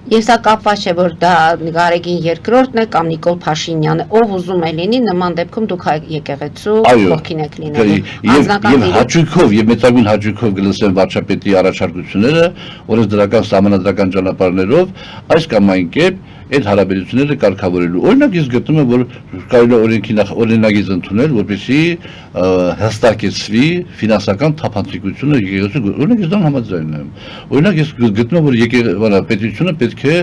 Եվ սա կապված չէ, որ դա Գարեգին երկրորդն է կամ Նիկոլ Փաշինյանը, ով ուզում է լինի, նման դեպքում դուք եկեղեցու կողքին եք լինելու։ Եվ հաճույքով եւ մեծագույն հաճույքով կլսեմ վարչապետի առաջարկությունները, օրենսդրական, սահմանադրական ճանապարհներով այս կամ այն կերպ այդ հարաբերությունները կարգավորելու։ Օրինակ ես գտնում եմ, որ կարելի է օրինագիծ ընդունել, որպեսզի հստակեցվի ֆինանսական թափանցիկությունը եկեղեցու։ Օրինակ ես դրան համաձայն եմ։ Օրինակ ես գտնում եմ, որ պետությունը պետք է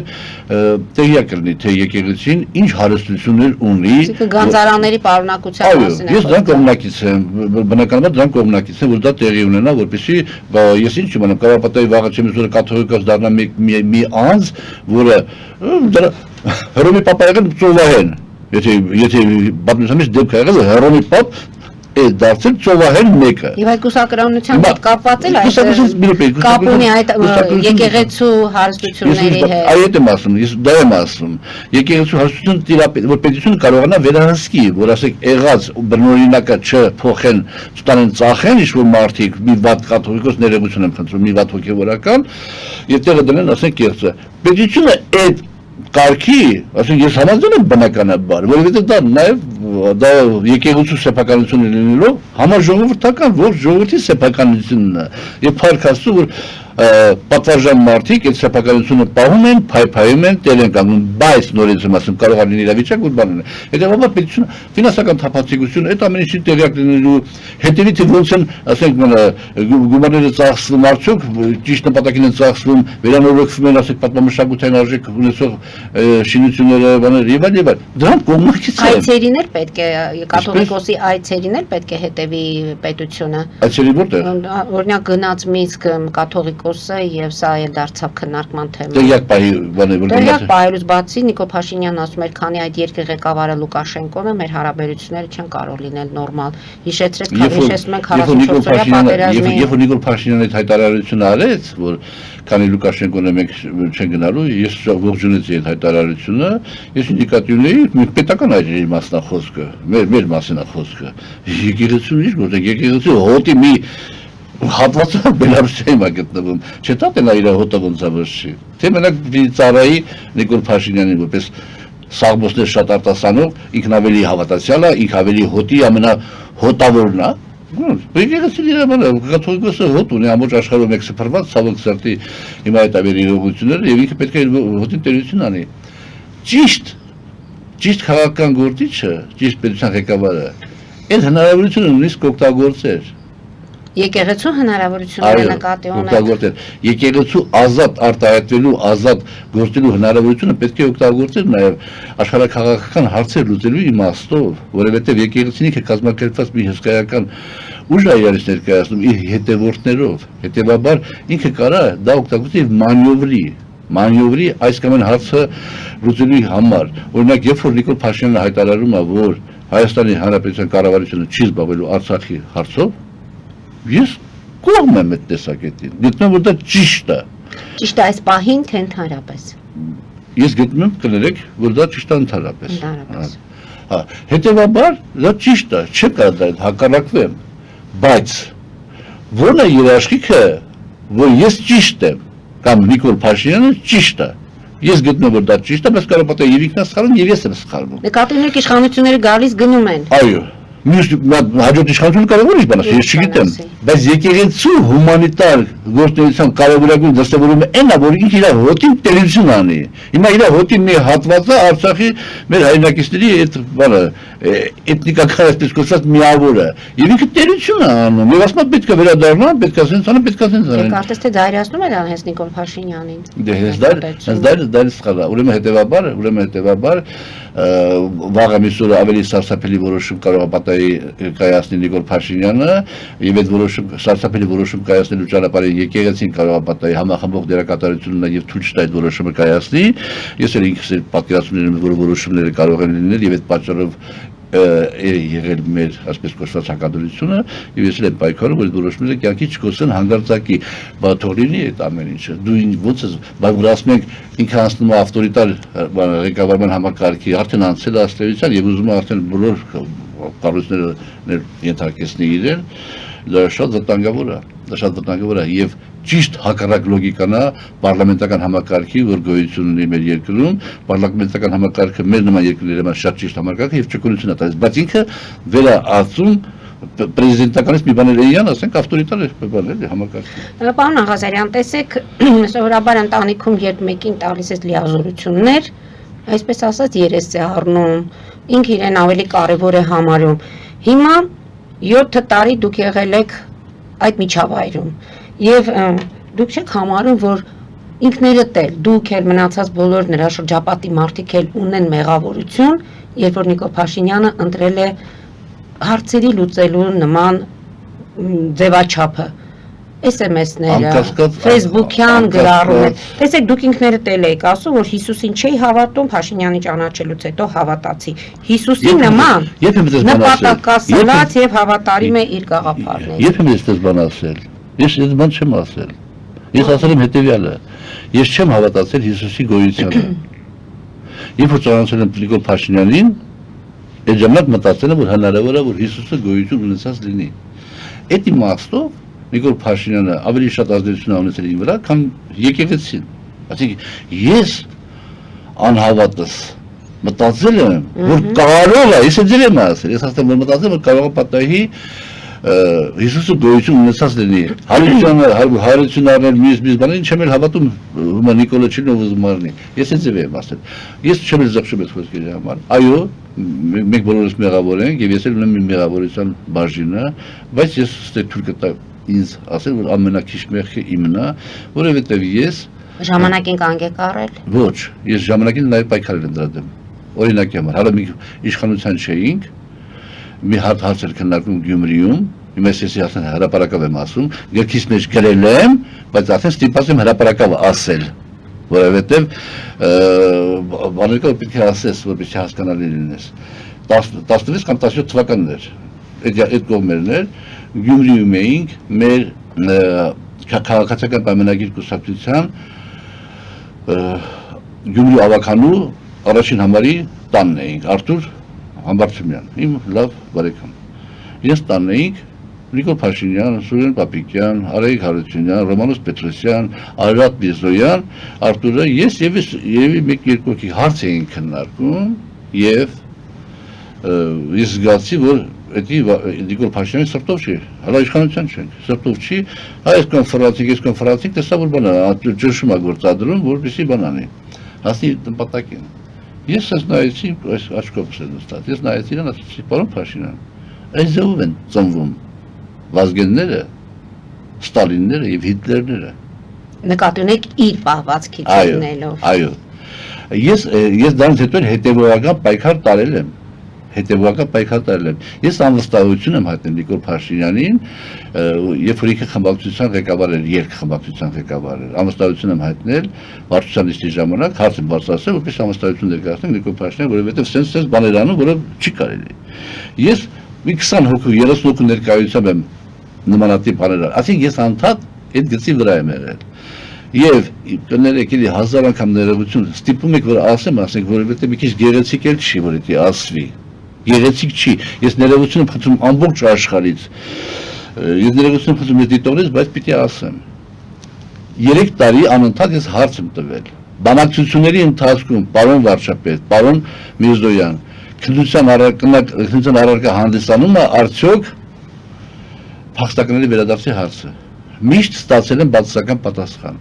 տեղյակ լինի, թե եկեղեցին ինչ հարստություններ ունի։ Գանձարանների պարունակության մասին։ Ես դրան կողմնակից եմ, բնականաբար դրան կողմնակից եմ, որ դա տեղի ունենա, որպեսզի ես ինչ իմանամ, Կարապատայի վաղը չեմիսորը կաթողիկոս դառնա մի անձ, որը Հռոմի պապ եղել ծովահեն, եթե պատմության մեջ դեպք եղել Հռոմի պապ է դարձել ծովահեն մեկը։ Եվ այդ կուսակրոնության հետ կապված էլ կապ ունի այդ եկեղեցու հարստությունների հետ։ Այդ եմ ասում, ես դա եմ ասում։ Եկեղեցու հարստությունը տիրապետել, որ պետությունը կարողանա վերահսկի, որ ասեք եղած բնօրինակը չփոխեն, ստանեն ծախեն ինչ-որ մարդիկ, մի վատ կաթողիկոս ներեգություն եմ խնդրում, մի վատ հոգևորական, եւ տեղը դնեն, ասենք կեղծը։ Պետությունը այդ կարգի, ասենք ես համաձայն եմ բնականաբար, որովհետև դա նաև եկեղեցու սեփականությունը լինելով համաժողովրդական ողջ ժողովրդի սեփականությունն է եւ փառք Աստծո որ պատվարժան մարդիկ այդ սեփականությունը պահում են, փայփայում են, տեր են կանգնում, բայց նորից եմ ասում կարող է լինել իրավիճակ որ բանն է։ Հետևաբար պետությունը ֆինանսական թափանցիկություն այդ ամեն ինչի տեղյակ լինելու հետևի թե ոնց են, ասենք գումարները ծախսվում արդյոք ճիշտ նպատակին են ծախսվում, վերանորոգվում են, ասենք պատմամշակութային արժեք ունեցող շինությունները, բաներ եւ այլն։ Դրանք կողմնակից են։ Այցերին էլ պետք է կաթողիկոսի այցերին էլ պետք է հետևի պետությունը։ Այցերի որտեղ։ Օրինակ գնաց Մինսկ կաթողիկոսը եւ սա էլ դարձավ քննարկման թեմա։ Տեղյակ պահի բաներ որ Տեղյակ պահելուց բացի Նիկոլ Փաշինյանն ասում էր, քանի այդ երկրի ղեկավարը Լուկաշենկոն է, մեր հարաբերությունները չեն կարող լինել նորմալ։ Հիշեցրեք, հիշեցնում ենք 44-օրյա պատերազմի։ Երբ Նիկոլ Փաշինյանը այդ հայտարարությունը արեց, որ քանի Լուկաշենկոն է մենք չեն գնալու, ես ողջունեցի այդ հայտարարությունը, ես ինդիկատիվ ունեի պետական այրերի մասնախոսքը, մեր մասին է խոսքը։ Եկեղեցին ինչ գործ է, եկեղեցու հոտի մի հատվածը Բելարուսիայում է գտնվում, չէ՞ դա տենա իր հոտը ոնց է վրշի։ Թե մենակ ծառայի Նիկոլ Փաշինյանին որպես սաղմոսներ շատ արտասանող, ինքն ավելի հավատացյալ է, ինք ավելի հոտի ամենահոտավորն է։ Եկեղեցին իր կաթողիկոսը հոտ ունի ամբողջ աշխարհում եք սփռված, ցավոք սրտի հիմա այդ ավերի իրողությունները եւ ինքը պետք է հոտին տերություն անի։ Ճիշտ քաղաքական գործիչը, ճիշտ պետության ղեկավարը այդ հնարավորությունը նույնիսկ օգտագործեր։ Եկեղեցու հնարավորությունները նկատի ունեն։ Եկեղեցու ազատ արտահայտվելու, ազատ գործելու հնարավորությունը պետք է օգտագործել նաև աշխարհաքաղաքական հարցեր լուծելու իմաստով, որովհետև եկեղեցին ինքը կազմակերպված մի հսկայական ուժ է իրարից ներկայացնում իր հետևորդներով, հետևաբար ինքը կարա դա օգտագործի մանյովրի այս կամ այն հարցը լուծելու համար։ Օրինակ, երբ որ Նիկոլ Փաշինյանը հայտարարում է, որ Հայաստանի Հանրապետության կառավարությունը չի զբաղվելու Արցախի հարցով, ես կողմ եմ այդ տեսակետին, գտնում որ դա ճիշտ է։ Ճիշտ է այս պահին, թե ընդհանրապես։ Ես գտնում եմ կներեք, որ դա ճիշտ է ընդհանրապես։ Հետևաբար դա ճիշտ է, չեմ կարող դա հակառակվեմ, բայց ո՞րն է երաշխիքը, որ ես ճիշտ եմ, կամ Նիկոլ Փաշինյանը ճիշտ է։ Ես գտնում որ դա ճիշտ է, բայց կարող է եւ ինքն սխալվում եւ ես եմ սխալվում։ Նկատի ունեք իշխանությունները գալիս գնում են։ Այո։ Մյուս հաջորդ իշխանությունը կարող է բանալ, ես չգիտեմ, բայց եկեղեցու հումանիտար գործունեության կարևորագույն դրսևորումը այն է, որ ինքը իր հոտին տերություն անի։ Հիմա իր հոտի մի հատվածը Արցախի մեր հայրենակիցների այդ բանը էթնիկական այսպես կոչված միավորը, եւ ինքը տերություն է անում, եւ ասում է պետք է վերադառնա, պետք է ասենց անը, պետք է ասենց անը։ Կարծես թե դայրացնում է դա հենց Նիկոլ Փաշինյանին։ Դե հենց դա սխալ է, ուրեմն հետեւաբար վաղ ամիսօրը ավելի սարսափելի որոշում կարող է պատահի կայացնի Նիկոլ Փաշինյանը եւ այդ որոշում սարսափելի որոշում կայացնելու ճանապարհին եկեղեցին կարող է պատահի համախմբող դերակատարությունն եւ թույլ չտա այդ որոշումը կայացնի։ Ես էլ ինքս էլ պատկերացնում եմ որ որոշումները կարող են լինել եւ այդ պատճառով եղել մեր այսպես կոչված հակադրությունը եւ ես էլ պայքարում որ որոշումները կյանքի չկոսեն հանգարցակի բաթորինի այդ ամեն ինչը դու ոնց ես բայց որ ասում ենք ինքը անցնում է ավտորիտար ղեկավարման համակարգի արդեն անցել է աստեղության եւ ուզում է արդեն բոլոր կառույցները ենթարկեցնի իրեն դա շատ վտանգավոր է եւ ճիշտ հակառակ լոգիկան է պարլամենտական համակարգի որ գոյություն ունի մեր երկրում պարլամենտական համակարգը մեր նման երկրների համար շատ ճիշտ համակարգ է եւ ճկունություն է տալիս բայց ինքը վերածում պրեզիդենտականից մի բաներ էան ասենք ավտորիտար բաներ համակարգի Պարոն Աղազարյան տեսեք սովորաբար ընտանիքում երբ մեկին տալիս է լիազորություններ այսպես ասած երես է առնում, ինքը իրեն ավելի կարևոր է համարում։ Հիմա 7 տարի դուք եղել եք այդ միջավայրում եւ դուք չեք համարում, որ ինքներդ էլ դուք էլ մնացած բոլոր նրա շրջապատի մարդիկ էլ ունեն մեղավորություն, երբ որ Նիկոլ Փաշինյանը ընտրել է հարցերի լուծելու նման ձևաչափը։ SMS-ները, Facebook-յան գրառում են։ Տեսեք, դուք ինքներդ էլ եք ասում, որ Հիսուսին չէի հավատում, Փաշինյանի ճանաչելուց հետո հավատացի։ Հիսուսի նման նպատակասլաց եւ հավատարիմ է իր գաղափարներին։ Երբ եմ ես բան ասել։ Ես այդ բան չեմ ասել։ Ես ասել եմ հետեւյալը։ Ես չեմ հավատացել Հիսուսի գոյությանը։ Երբ որ ճանաչել եմ Նիկոլ Փաշինյանին, այդ ժամանակ մտածել եմ, որ հնարավոր է, որ Հիսուսը գոյություն ունեցած լինի։ Այդ իմաստով Նիկոլ Փաշինյանը ավելի շատ ազդեցություն ունեցել իր վրա, քան եկեղեցին։ Այսինքն ես անհավատս մտածել եմ, որ կարող է, ես ձեր եմ ասել, ես ասեմ, որ մտածել եմ, որ կարող է պատահի Հիսուսը գոյություն ունեցած լինի։ Հարություններն մյուս բաներին չեմ էլ հավատում, հիմա Նիկոլը չի ուզում մարնի։ Ես ձեզ եմ ասել։ Ես չեմ էլ զղջում այս խոսքերի համար։ Այո, մենք բոլորս մեղավոր ենք եւ ես էլ ունեմ իմ մեղավորության բաժինը, բայց ես ստե թույլ կտա ինձ ասել, որ ամենակիչ մեղքը իմն է, որովհետեւ ես ժամանակին կանգ եք առել։ Ոչ, ես ժամանակին նաեւ պայքարել եմ դրա դեմ։ Օրինակի համար, հələ մի իշխանության չէինք, մի հարց էր քննարկում Գյումրիում, հիմա ես ասեմ հրապարակավ եմ ասում, գրքից մեջ գրել եմ, բայց ասեմ ստիպված եմ հրապարակավ ասել, որովհետեւ բաները պետք է ասես, որպեսզի հասկանալի լինես։ 16 կամ 17 թվականներ, այդ կողմերն էր, Գյումրիում էինք մեր քաղաքացիական պայմանագիր կուսակցության Գյումրի ավականու առաջին համարի տանն էինք, Արթուր Համբարձումյան, իմ լավ բարեկամ։ Ես տանն էինք Նիկոլ Փաշինյան, Սուրեն Պապիկյան, Արայիկ Հարությունյան, Ռոմանոս Պետրոսյան, Արարատ Միրզոյան, Արթուրը, ես երևի մեկ-երկու հարց էինք քննարկում եւ ես զգացի, որ Նիկոլ Փաշինյանը սրտով չի, հələ իշխանության չենք, սրտով չի, այս կոնֆերանսիկ, տեսա որ բան է, ճնշում է գործադրում, որպեսզի բան անի, հասնի նպատակին։ Ես նայեցի, այս աչքով եմ նստած, ես նայեցի իրան, ասեցի, պարոն Փաշինյան, այս ձևով են ծնվում Վազգենները, Ստալինները եւ Հիտլերները։ Նկատի ունեք իր պահվածքից ելնելով։ Այո։ Ես դրանից հետո հետևողական պայքար տարել եմ։ Ես անվստահություն եմ հայտնել Նիկոլ Փաշինյանին, երբ որ ինքը խմբակցության ղեկավար էր, երկխմբակցության ղեկավար էր, անվստահություն եմ հայտնել վարչության նիստի ժամանակ, հարց եմ բարձրացրել, որպես անվստահություն ներկայացնենք Նիկոլ Փաշինյանին, որովհետև սենց բաներ անում, որը չի կարելի։ Ես մի 20 հոգու, 30 հոգու ներկայությամբ եմ նմանատիպ բաներ, այսինքն ես անդադ այդ գծի վրա եմ եղել։ Եվ կներեք էլի 1000 անգամ ներողություն, ստիպում եք որ ասեմ, որովհետև մի քիչ գեղեցիկ էլ չի, որ դա ասվի։ Գեղեցիկ չի, ես ներողություն եմ խնդրում ամբողջ աշխարհից։ Ես ներողություն եմ խնդրում ես դիտողներից, բայց պիտի ասեմ։ 3 տարի անընդհատ ես հարց եմ տվել։ Բանակցությունների ընթացքում, պարոն վարչապետ, պարոն Միրզոյան, քննության առարկա հանդիսանում է արդյոք փախստականների վերադարձի հարցը։ Միշտ ստացել եմ բացասական պատասխան։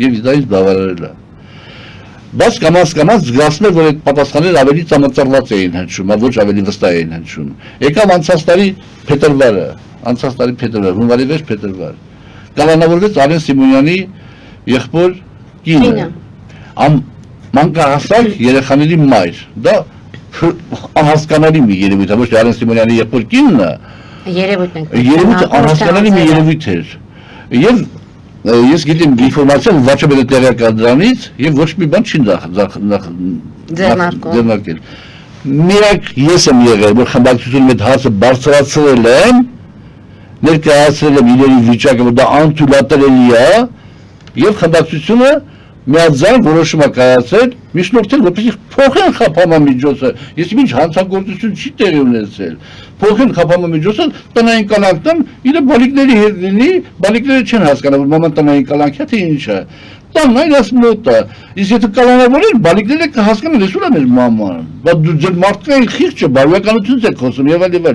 Եվ դա ինձ բավարարել է։ Բայց կամաց զգացնել, որ այդ պատասխանները ավելի ծանոթացած էին հնչում, ոչ ավելի վստահ էին հնչում։ Եկավ անցած տարի փետրվարը, հունվարի 6 փետրվար։ Կալանավորվեց Արեն Սիմոնյանի եղբոր կինը։ Մանկահասակ երեխաների մայր։ Դա անհասկանալի մի երևույթ է, ոչ թե Արեն Սիմոնյանի եղբոր կինն է։ Երևույթը անհասկանալի մի երևույթ էր։ Եվ ես գիտեմ ինֆորմացիա վարչապետը տեղյակ դրանից եւ ոչ մի բան չի ձեռնարկել։ Միակ ես եմ եղել, որ խմբակցությունում այդ հարցը բարձրացրել եմ, ներկայացրել եմ իրերի վիճակը, որ դա անթույլատրելի է, եւ խմբակցությունը միաձայն որոշում է կայացրել, միջնորդել, որպեսզի փոխեն խափամամիջոցը։ Ես ինչ հանցագործություն չի տեղի ունեցել։ Փոխեն խափամամիջոցը, տնային կալանքն իր բալիկների հետ լինի, բալիկները չեն հասկանա, որ մաման տնային կալանք է, թե ինչ է։ Տան այն ասում մոտ է։ Իսկ եթե կալանավորեն, բալիկները կհասկանան, ես ուր է մեր մաման։ Բայց դու ձեր մարդկային խիղճը, բարոյականությունից եք խոսում եւ այլ։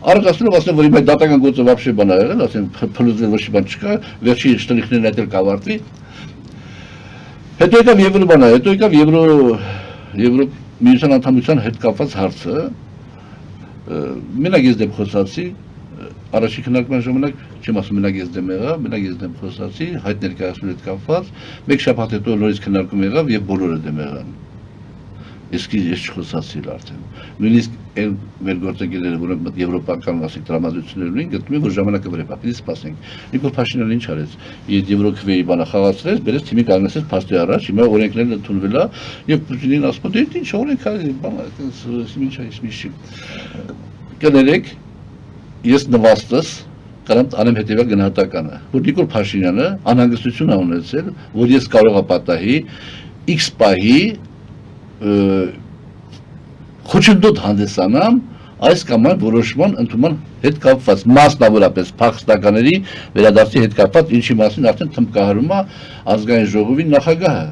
Առկասելով ասեմ, որ իմ այդ դատական գործը вообще բան է եղել, ասեմ, փլուզվել ոչ մի բան չկա, վերջի շտրիխներն այդել կավարտվի։ Հետո եկավ Եվրոպան, հետո եկավ Եվրոպական անդամության հետ կապված հարցը։ Մենակ ես դեմ խոսացի, առաջի քննարկման ժամանակ չեմ ասում մենակ ես դեմ եղա, մենակ ես դեմ խոսացի, հայտ ներկայացնելու հետ կապված, մեկ շաբաթ հետո նորից քննարկում եղավ եւ բոլորը դեմ եղան։ Ես չխոսացի արդեն։ Նույնիսկ այն մեր գործընկերները, որոնք եվրոպական մասիկ տրամադրություններ ունեն, գտնում են, որ ժամանակը վրա է, պիտի սպասենք։ Նիկոլ Փաշինյանը ինչ արեց։ Իր Եվրոքվեի բանը խաղացրեց, բերեց թիմի կանգնեցրեց փաստի առաջ, հիմա օրենքներն ընդունվել է, եւ Պուտինին ասում է, դե ինչ օրենք է, բանը, ինչ է, ինչ։ Կներեք, ես նվաստս կարամ անեմ հետևյալ գնահատականը, որ Նիկոլ Փաշինյանը անհանգստություն է ունեցել, որ ես կարող եմ պատահի X պահի խոչընդոտ հանդեսանամ այս կամ այն որոշման ընդունման հետ կապված, մասնավորապես փախստականների վերադարձի հետ կապված, ինչի մասին արդեն թմբկահարում է ազգային ժողովի նախագահը,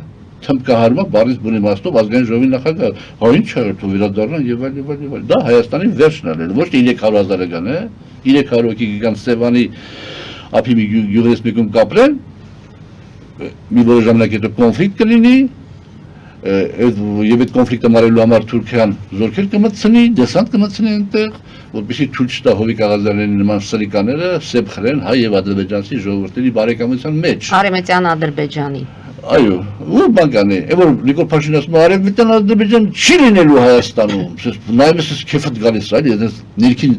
թմբկահարում է բառից բուն իմաստով ազգային ժողովի նախագահը, հա ինչ է, թող վերադառնան եւ այլ։ Դա Հայաստանի վերջն է, ոչ թե 300,000 գան, 300 հոգի կգան Սևանի ափի գյուղերից մեկում կապրեն, մի որոշ ժամանակ հետո կոնֆլիկտ կլինի, եւ այդ կոնֆլիկտը մարելու համար Թուրքիան զորքեր կմտցնի, դեսանտ կմտցնի այնտեղ, որպեսզի ցույց տա Հովիկ Աղազարյանի նման սրիկաները սեփ խրեն հայ եւ ադրբեջանցի ժողովրդերի բարեկամության մեջ։ Արևմտյան Ադրբեջանի։ Այո, ու բանկանի, որ Նիկոլ Փաշինյանը ասում է Արևմտյան Ադրբեջան չի լինելու Հայաստանում, նայես քեֆդ գալիս է, այս ներքին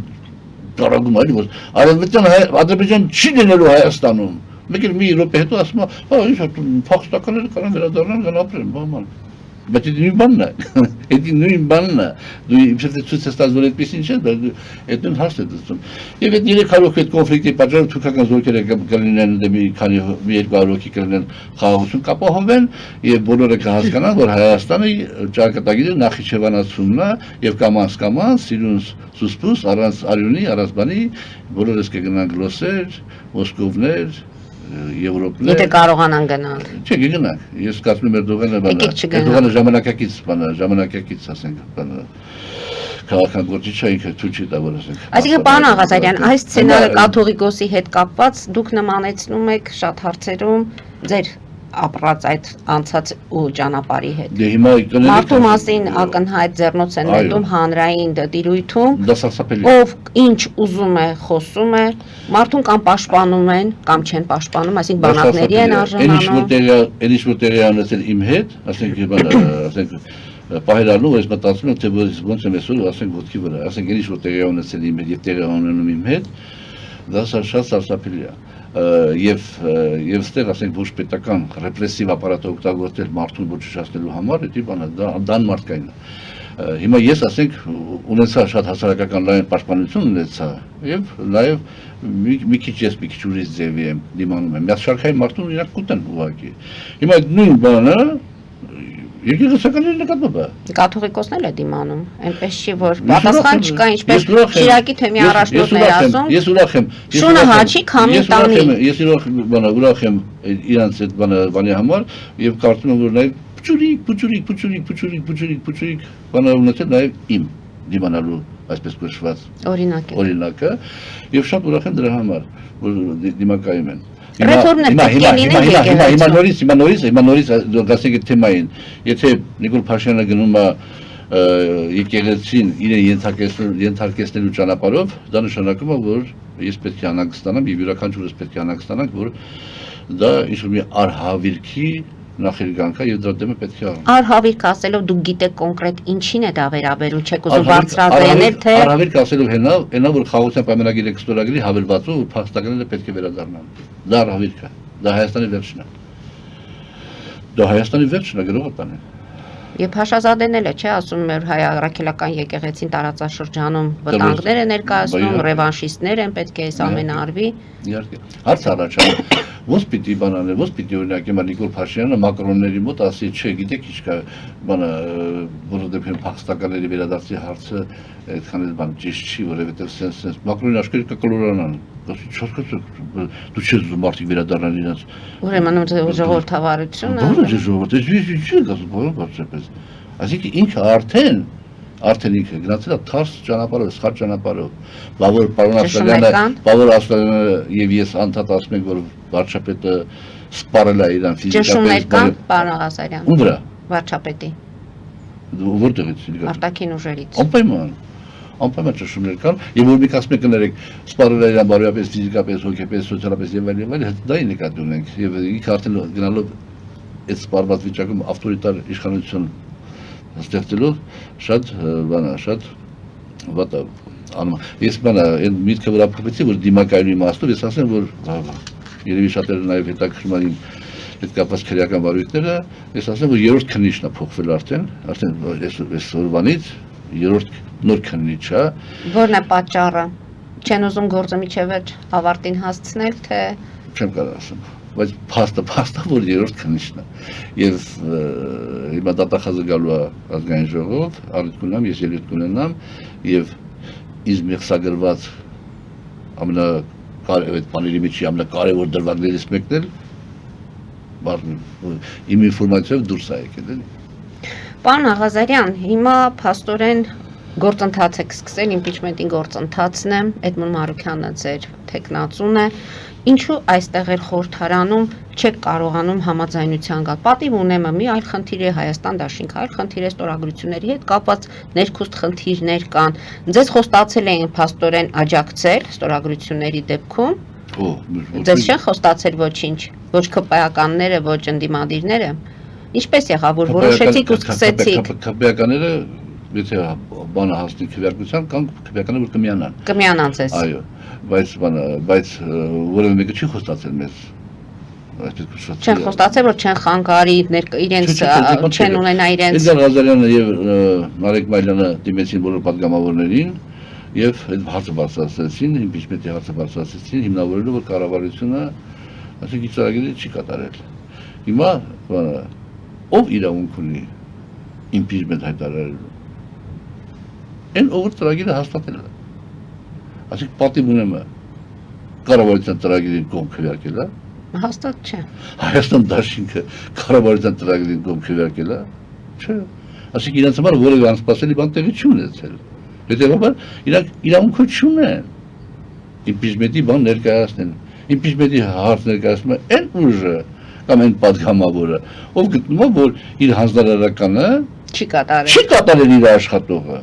տարագում այլ որ Արևմտյան Ադրբեջան չի լինելու Հայաստանում։ Մեկ էլ մի րոպե հետո ասում է, հա ինչ փախստականները կարող վերադառնան գան ապրեն, բաման։ Բայց դա նույն բանն է, դա նույն բանն է, դու իբրև ցույց ես տալիս որ այդպես ինչ է, այդ նույն հարցը դասում։ Եվ այդ 300 հոգի այդ կոնֆլիկտի պատճառով թուրքական զորքերը կլինեն դեպի քանի 200 հոգի կլինեն խաղաղություն կապահովեն եւ բոլորը կհասկանան որ Հայաստանը ճակատագիրը Նախիջևանացումն է եւ կամաց սիրուն սուսպուս առանց արյունի, առանց բանի բոլորս կգնան գլոսեր, ոսկովներ Եվրոպներ։ Եթե կարողանան գնալ։ Չէ, գնանք։ Ես կարծում եմ Էրդողանը բանը ժամանակակից բանը, ժամանակակից ասենք բանը։ Քաղաքագործիչ է ինքը ցույց տա որ ասենք։ Այսինքն պարոն Աղազարյան, այս սցենարը կաթողիկոսի հետ կապված դուք նմանեցնում եք շատ հարցերում ձեր ապրած այդ անցած ու ճանապարհի հետ։ Դե հիմա կներեք Մարդու մասին ակնհայտ ձեռնոց են նետում հանրային դիտույթում։ Դա սարսափելի է։ Ով ինչ ուզում է, խոսում է, մարդուն կամ պաշտպանում են, կամ չեն պաշտպանում, այսինքն բանակների են արժանանում։ Ինչ որ տեղի անեցել իմ հետ, ասենք ասենք պահերալու ես մտածում եմ թե ոնց եմ այսօր ասենք ոտքի վրա, ասենք ինչ որ տեղի անեցել իմ հետ եւ տեղի անանում իմ հետ, դա շատ սարսափելի է։ Եվ ստեղ ասենք ոչ պետական ռեպրեսիվ ապարատը օգտագործել մարդուն ոչնչացնելու համար, դա բանը դա մարդկային է։ Հիմա ես ասենք ունեցա շատ հասարակական լայն պաշտպանություն ունեցա եւ նաեւ մի քիչ ես մի քիչ ուրիշ ձևի եմ դիմանում եմ։ Միասշարքային մարդուն իրանք կուտեն ուղղակի։ Հիմա այդ նույն բանը Եկեղեցականների նկատմամբ է։ Կաթողիկոսն էլ է դիմանում, այնպես չի որ պատասխան չկա, ինչպես Շիրակի թեմի առաջնորդն էր ասում։ Ես ուրախ եմ։ Շունը հաչի քամի տանի։ Ես ուրախ եմ իրանց այդ բանի համար եւ կարծում եմ որ նաեւ փուչուրիկ բանը ունեցել նաեւ իմ դիմանալու այսպես կոչված օրինակը եւ շատ ուրախ եմ դրա համար որ դիմակայում են։ Հիմա նորից գասենք այդ թեմային, եթե Նիկոլ Փաշինյանը գնում է եկեղեցին իրեն ենթարկեցնելու ճանապարհով, դա նշանակում է, որ ես պետք է անհանգստանամ եւ յուրաքանչյուրս պետք է անհանգստանանք, որ դա ինչ-որ մի արհավիրքի նախերգանքա եւ դրա դեմը պետք է առնի։ Արհավիրք ասելով դուք գիտեք կոնկրետ ինչին է դա վերաբերում, չեք ուզում բարձրաձայնել թե արհավիրք ասելով հենա որ խաղաղության պայմանագիրը կստորագրի հավելվածով ու փախստականները պետք է վերադառնան։ Դա արհավիրք է, դա Հայաստանի վերջն է։ Դա Հայաստանի վերջն է գրողը տանը։ Եվ Փաշազադեն էլ է, չէ, ասում էր հայ առաքելական եկեղեցին տարածաշրջանում վտանգներ է ներկայացնում, ռևանշիստներ են, պետք է այս ամենը արվի։ Իհարկե։ Հարց առաջանում ոնց պիտի բանանել, ոնց պիտի օրինակ հիմա Նիկոլ Փաշինյանը մակրոնների մոտ ասի, չէ, գիտեք ինչ կա, բանը որովհետև փախստականների վերադարձի հարցը այդքան էլ բան ճիշտ չի, որովհետև sense մակրոնի աշխարհը կկլորանան։ Դու չես ուզում մարդիկ վերադառնան իրենց։ Ուրեմն ժողովրդավարությունը։ Ո՞րը ժողովուրդ, ինչ է ասում, բարձրապես։ Այսինքն ինքը արդեն արդեն ինքը գնացել է թարս ճանապարհով, սխալ ճանապարհով։ Բավոր պարոն Ճշմարիտ Ասլանյանը, կան։ Բավոր Ասլանյանը եւ ես անդադ ասում ենք, որ վարչապետը սպառել է իրան Ճշումներ կան, ֆիզիկապես։ պարոն Ղազարյան, Ում վրա։ վարչապետի, Որտեղից ֆիզիկապես։ արտաքին ուժերից։ Անպայման ճշումներ կան, եւ որ մի ասում եք կներեք, սպառել է իրան բարոյապես, ֆիզիկապես, հոգեպես, սոցիալապես եւ այլն, դա է նկատի ունենք եւ ինքը արդեն գնալով այդ սպառված վիճակում ավտորիտար իշխանություն ստեղծելով շատ շատ վատ է անում։ Ես այն միտքը վրա փոխեցի, որ դիմակայելու իմաստով ես ասեմ, որ երևի շատերը նաեւ հետաքրքրում այդ կապված քրեական բարույթները, ես ասեմ, որ երրորդ քննիչն է փոխվել արդեն այս օրվանից երրորդ նոր քննիչ է։ Որն է պատճառը։ Չեն ուզում գործը միջև ավարտին հասցնել, թե չեմ կարող ասեմ, բայց փաստը որ երրորդ քննիչն է։ Եվ հիմա դատախազը գալու է ազգային ժողով, առիթ կունենամ, ես ելույթ կունենամ եւ ինձ մեղսագրված այդ բաների միջի ամենակարևոր դրվագներից մեկն էլ իմ ինֆորմացիայով դուրս է եկել, էլի։ Պարոն Աղազարյան, հիմա փաստորեն գործընթաց եք սկսել, իմպիչմենտի գործընթացն է, Էդմոն Մարուքյանը ձեր թեկնածուն է, ինչու այստեղ էլ խորհրդարանում չեք կարողանում համաձայնության գալ։ Պատիվ ունեմ մի այլ խնդիր է Հայաստան դաշինք, այլ խնդիր է ստորագրությունների հետ կապված ներքուստ խնդիրներ կան։ Ձեզ խոստացել էին փաստորեն աջակցել ստորագրությունների դեպքում։ Ձեզ չեն խոստացել ոչինչ, ոչ ԿՊԱ-ականները, ոչ ընդդիմադիրները։ Ինչպես եղավ, որ որոշեցիք ու սկսեցիք։ ԿՊԱ-ականները եթե բանը հասնի քվեարկության, կան քվեականները, որ կմիանան։ Կմիանան ձեզ։ Այո, բայց որևէ մեկը չի խոստացել մեզ։ Չեն խոստացել, որ չեն խանգարի իրենց չեն ունենա իրենց։ Էդգար Ղազարյանը եւ Նարեկ Մայլյանը դիմեցին բոլոր պատգամավորներին եւ այդ հարցը բարձրացրեցին, իմպիչմենտի հարցը բարձրացրեցին, հիմնավորելով որ կառավարությունը ասենք ծրագիրը չի կատարել։ Հիմա ով իրավունք ունի իմպիչմենտ հայտարարելու։ Այն ով ծրագիրը հաստատել է։ Ասենք պատիվ ունեմ կառավարության ծրագիրին կողմ քվեարկել է։ Հաստատ չէ։ Հայաստան դաշինքը կառավարության ծրագրին կողմ քվեարկել է։ Չէ։ Ասենք իրենց համար որևէ անսպասելի բան տեղի չի ունեցել։ Հետևաբար իրանք իրավունք չունեն իմպիչմենտի բան ներկայացնել։ Իմպիչմենտի հարց ներկայացնում է այն ուժը կամ այն պատգամավորը, ով գտնում է, որ իր հանձնարարականը չի կատարել։ Չի կատարել իր աշխատողը։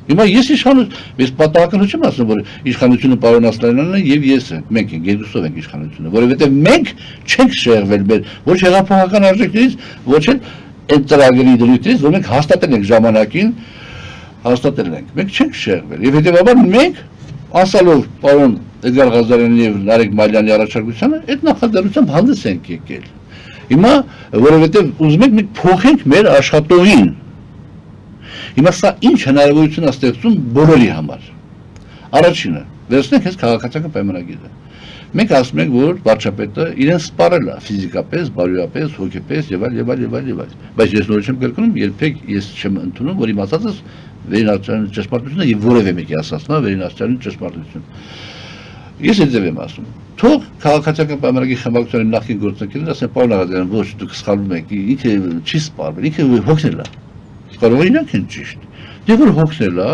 Հիմա ես ես պատահական չեմ ասում, որ իշխանությունը պարոն Ասլանյանն է եւ ես ենք, մենք ենք, երկուսով ենք իշխանությունը, որովհետեւ մենք չենք շեղվել մեր ոչ հեղափոխական արժեքներից, ոչ էլ այդ ծրագրի դրույթներից, որ մենք հաստատել ենք ժամանակին, հաստատել ենք։ Մենք չենք շեղվել եւ հետեւաբար մենք ասալով պարոն Էդգար Ղազարյանի եւ Նարեկ Մայլյանի առաջարկությանը այդ նախաձեռնությամբ հանդես ենք եկել։ Հիմա որովհետեւ ուզում ենք մենք փոխենք մեր աշխատողին։ Հիմա սա ինչ հնարավորություն է ստեղծում բոլորի համար։ Առաջինը, վերցնենք այս քաղաքացիական պայմանագիրը։ Մենք ասում ենք, որ վարչապետը իրեն սպառել է ֆիզիկապես, բարոյապես, հոգեպես եւ այլ։ Բայց ես նոր չեմ կրկնում, երբեք ես չեմ ընդունում, որ իմ ասածս վերինացիային ճշմարտություն է եւ որևէ մեկի ասածն է վերինացիային ճշմարտություն։ Ես այդ եմ ասում։ Թող քաղաքացիական պայմանագիր խմբակցության նախկին գործընկերները ասեն, պարոն Աղազարյան, ոչ դուք սխալվում եք, ինքը չի սպառվել, ինքը հոգնել է։ Կարող է իրանք են ճիշտ։ Դե որ հոգնել է,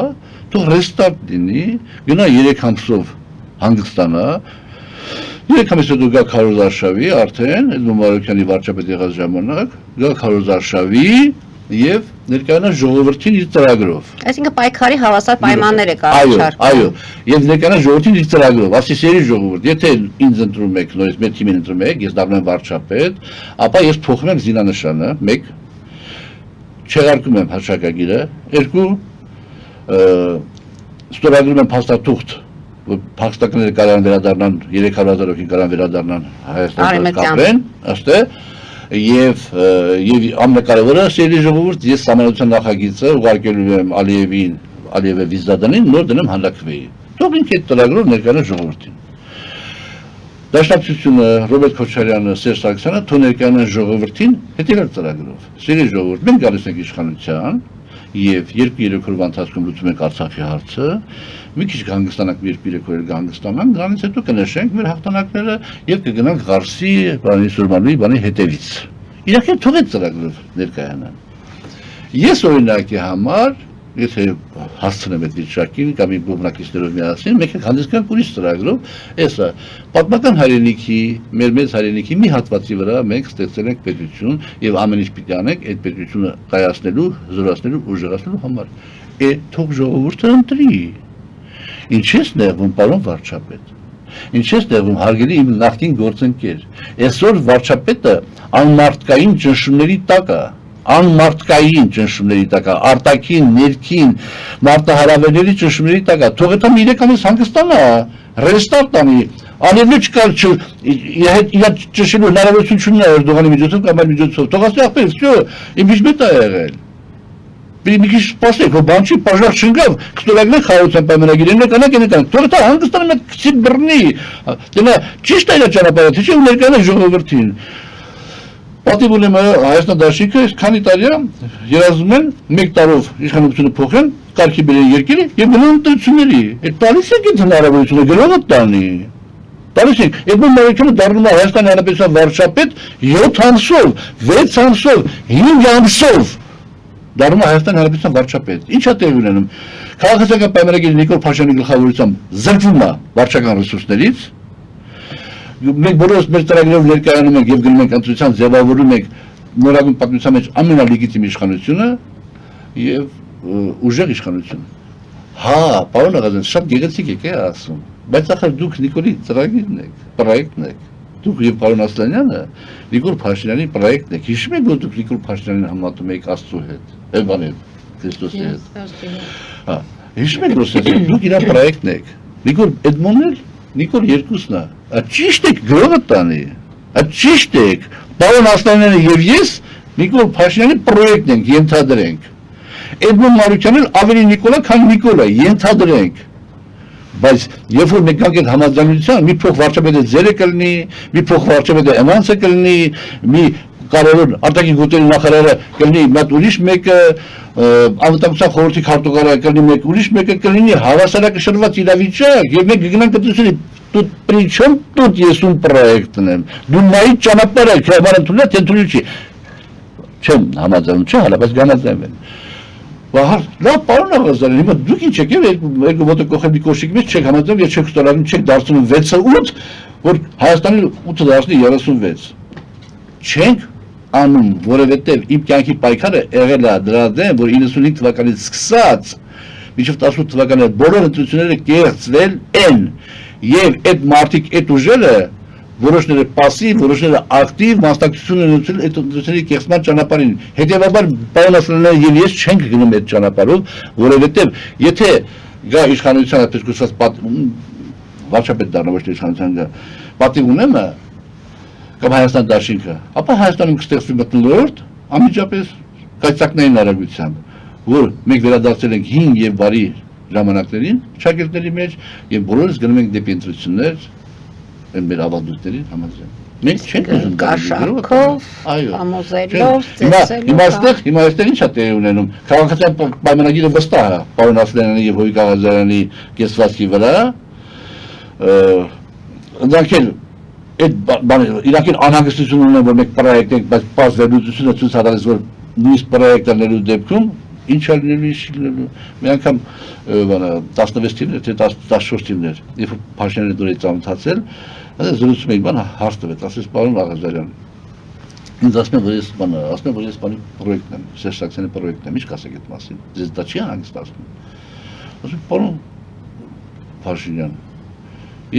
թող ռեստարտ լինի, գնա 3 ամսով հանգստանա, 3 ամսից հետո գա Քարոզ Արշավի արդեն, այդ Մարուքյանի վարչապետ եղած ժամանակ, գա Քարոզ Արշավի եւ ներկայանա ժողովրդին իր ծրագրով։ Այսինքն պայքարի հավասար պայմաններ է կառաջարկում։ Այո, եւ ներկայանա ժողովրդին իր ծրագրով, ասի սերի ժողովուրդ, եթե ինձ ընտրում եք, նորից մեր թիմին ընտրում եք, ես դառնում եմ վարչապետ, ապա ես փոխում եմ զինանշանը, 1 չեղարկում եմ հաշակագիրը, 2 ստորագրում եմ փաստաթուղթ, որ փաստակները կարան վերադառնան 300,000 հոգի կարան վերադառնան Հայաստան կապրեն, այստեղ եւ ամենակարևորը սերի ժողովուրդ ես համանadrության նախագիծը ուղարկելու եմ Ալիևին, Ալիևը վիզդադանին նոր դնեմ հանրաքվեի։ Թող ինքը այդ ծրագրով ներկայանա ժողովրդին։ Դաշնակցությունը Ռոբերտ Քոչարյանը, Սերժ Սարգսյանը թող ներկայանան ժողովրդին հետևյալ ծրագրով։ Սերի ժողովուրդ, մենք գալիս ենք իշխանության եւ 2-3 օրվա ընթացքում լուծում ենք Արցախի հարցը, մի քիչ կհանգստանանք, 2-3 օր կհանգստանանք, դրանից հետո կնշենք մեր հաղթանակները եւ կգնանք Ղարսի, Սուրմանլուի բանի հետևից։ Իրանք թող այդ ծրագրով ներկայանան։ Ես օրինակի համար եթե հասցնեմ այդ վիճակին կամ իմ բովնակիցներով միասին, մենք ենք հանդիսանք ուրիշ ծրագրով, էսա պատմական հայրենիքի, մեր մեծ հայրենիքի մի հատվածի վրա մենք ստեղծել ենք պետություն եւ ամեն ինչ պիտի անենք այդ պետությունը կայացնելու, զորացնելու, ուժեղացնելու համար։ Թող ժողովուրդը ընտրի։ Ինչ ես նեղվում, պարոն վարչապետ։ Ինչ ես նեղվում, հարգելի իմ նախկին գործընկեր։ Այսօր վարչապետը անմարտկային ճնշումների տակ է։ Անմարտկային ճնշումների տակ է, արտաքին, ներքին, մարտահրավերների ճնշումների տակ է, թող այդ 3 ամիս հանգստանա, ռեստարտ անի, անելու չկա իր ճնշելու հնարավորություն չունենա Էրդողանի միջոցով կամ այլ միջոցով, թող ասի ախպեր, всё, իմ միջմետ է եղել։ Մի քիչ սպասեք, որ բան չի, պաժար չընկավ, կստորակներ խաղացան պայմանագիրներն կանակ, թող դա հանգստանա մեկ քիչ բռնի, դենա ճիշտ է իր ճանապարհը, թե չէ ներկայացնի ժողովրդին։ Պատիվ ունեմ Հայաստան դաշինքը քանի տարի է երազում են 1 տարով իշխանությունը փոխեն, կարգի բերեն երկիրը եւ գնան ընտրությունների։ Այդ տալիս եք այդ հնարավորությունը գրողը տանի։ Տալիս եք, այդ մոմենտում դառնում է Հայաստանի Հանրապետության վարչապետ 7 ամսով, 6 ամսով, 5 ամսով դառնում է Հայաստանի Հանրապետության վարչապետ։ Ինչ է տեղի ունենում։ Քաղաքացիական պայմանագիրը Նիկոլ Փաշինյանի գլխավորությամբ զրկվում է վարչական ռեսուրսներից։ Մենք բոլորս մեր ծրագրերով ներկայանում ենք եւ գնում ենք ընտրության ձևավորում ենք նորագույն պատմության մեջ ամենալեգիտիմ իշխանությունը եւ ուժեղ իշխանությունը։ Հա, պարոն Աղազյան, շատ գեղեցիկ եք ասում, բայց ախր դուք Նիկոլի ծրագիրն եք, պրոյեկտն եք։ Դուք եւ պարոն Ասլանյանը Նիկոլ Փաշինյանի պրոյեկտն եք։ Հիշում եք, որ դուք Նիկոլ Փաշինյանին համատում եք Աստծո հետ, Էվանի Քրիստոսի հետ։ Հա, հիշում եք, որ դուք իր պրոյեկտն եք։ Նիկոլ Էդմոնն Նիկոլ երկուսն է, ճիշտ եք գրողը տանի, ճիշտ եք, պարոն Ասլանյանը եւ ես Նիկոլ Փաշինյանի պրոյեկտն ենք, ենթադրենք։ Էդմոն Մարուկյանն ավելի Նիկոլա, քան Նիկոլա, ենթադրենք։ Բայց երբ որ մենք ենք համաձայնության, մի փոխ վարչապետը ձերը կլինի, մի փոխ վարչապետը Էմանսը կլինի, մի կարևոր արտաքին գործերի նախարարը կլինի մատ ուրիշ մեկը, անվտանգության խորհրդի քարտուղարը կլինի մեկ ուրիշ մեկը կլինի հավասարակշռված իրավիճակ եւ մենք գնանք կտրությունի тут причем тут есть un проектն եմ դու նայի ճանապարհը քեզ ընդունել թե ընդունել չի չեմ համաձայնում չէ հələ բայց գանաձայնվեն Վահար լավ պարոն Աղազարյան հիմա դուք ինչ եք երկու ոտը կողմի կոշիկի մեջ չեք համաձայնում եւ չեք ստորագրում չեք դարձնում 6-ը 8 որ Հայաստանի 8-ը դարձնի 36 չենք անում, որովհետև իմ կյանքի պայքարը եղել է դրա դեմ, որ 95 թվականից սկսած մինչև 18 թվականները բոլոր ընտրությունները կեղծվել են եւ այդ մարտիկ այդ ուժերը որոշները пассив, որոշները ակտիվ մասնակցություն են ունեցել այդ ընտրությունների կեղծման ճանապարհին։ Հետևաբար պարոն Ասլանյանը եւ ես չենք գնում այդ ճանապարհով, որովհետև եթե գա իշխանության այդպես կոչված վարչապետ դառնա ոչ թե իշխանության գա պատիվ ունեմ կամ Հայաստան դաշինքը, ապա Հայաստանում կստեղծվի մթնոլորտ անմիջապես կայծակնային արագությամբ, որ մենք վերադարձել ենք հին եւ բարի ժամանակներին, շագերտների մեջ եւ բոլորս գնում ենք դեպի ընտրություններ, մեր ավանդույթների համաձայն։ Մենք չենք ուզում կաշառքով, համոզելով, հիմա այստեղ ինչ է տեղի ունենում։ Քաղաքացիական պայմանագիրը վստահ է պարոն Ասլանյանի եւ Հովիկ Աղազարյանի կեսվածքի վրա, նրանք էլ Իրակին անհանգստություն ունեն, որ մենք պրոյեկտ ենք, բայց պարզ վերլուծությունը ցույց տալիս, որ նույնիսկ պրոյեկտներու դեպքում ինչ է լինելու, ինչ լինելու։ Մի անգամ 16 թիվներ, թե 14 թիվներ, երբ Փաշինյանը դուրս ծանոթացել, զրուցում էի, բան հարց տվեց, ասես պարոն Աղազարյան։ Ինձ ասում եմ, որ ես բանի պրոյեկտն եմ, Սերժ Սարգսյանի պրոյեկտն եմ, ինչ կասեք այդ մասին։ Ձեզ դա չի անհանգստացնում։ Ասում պարոն Փաշինյան,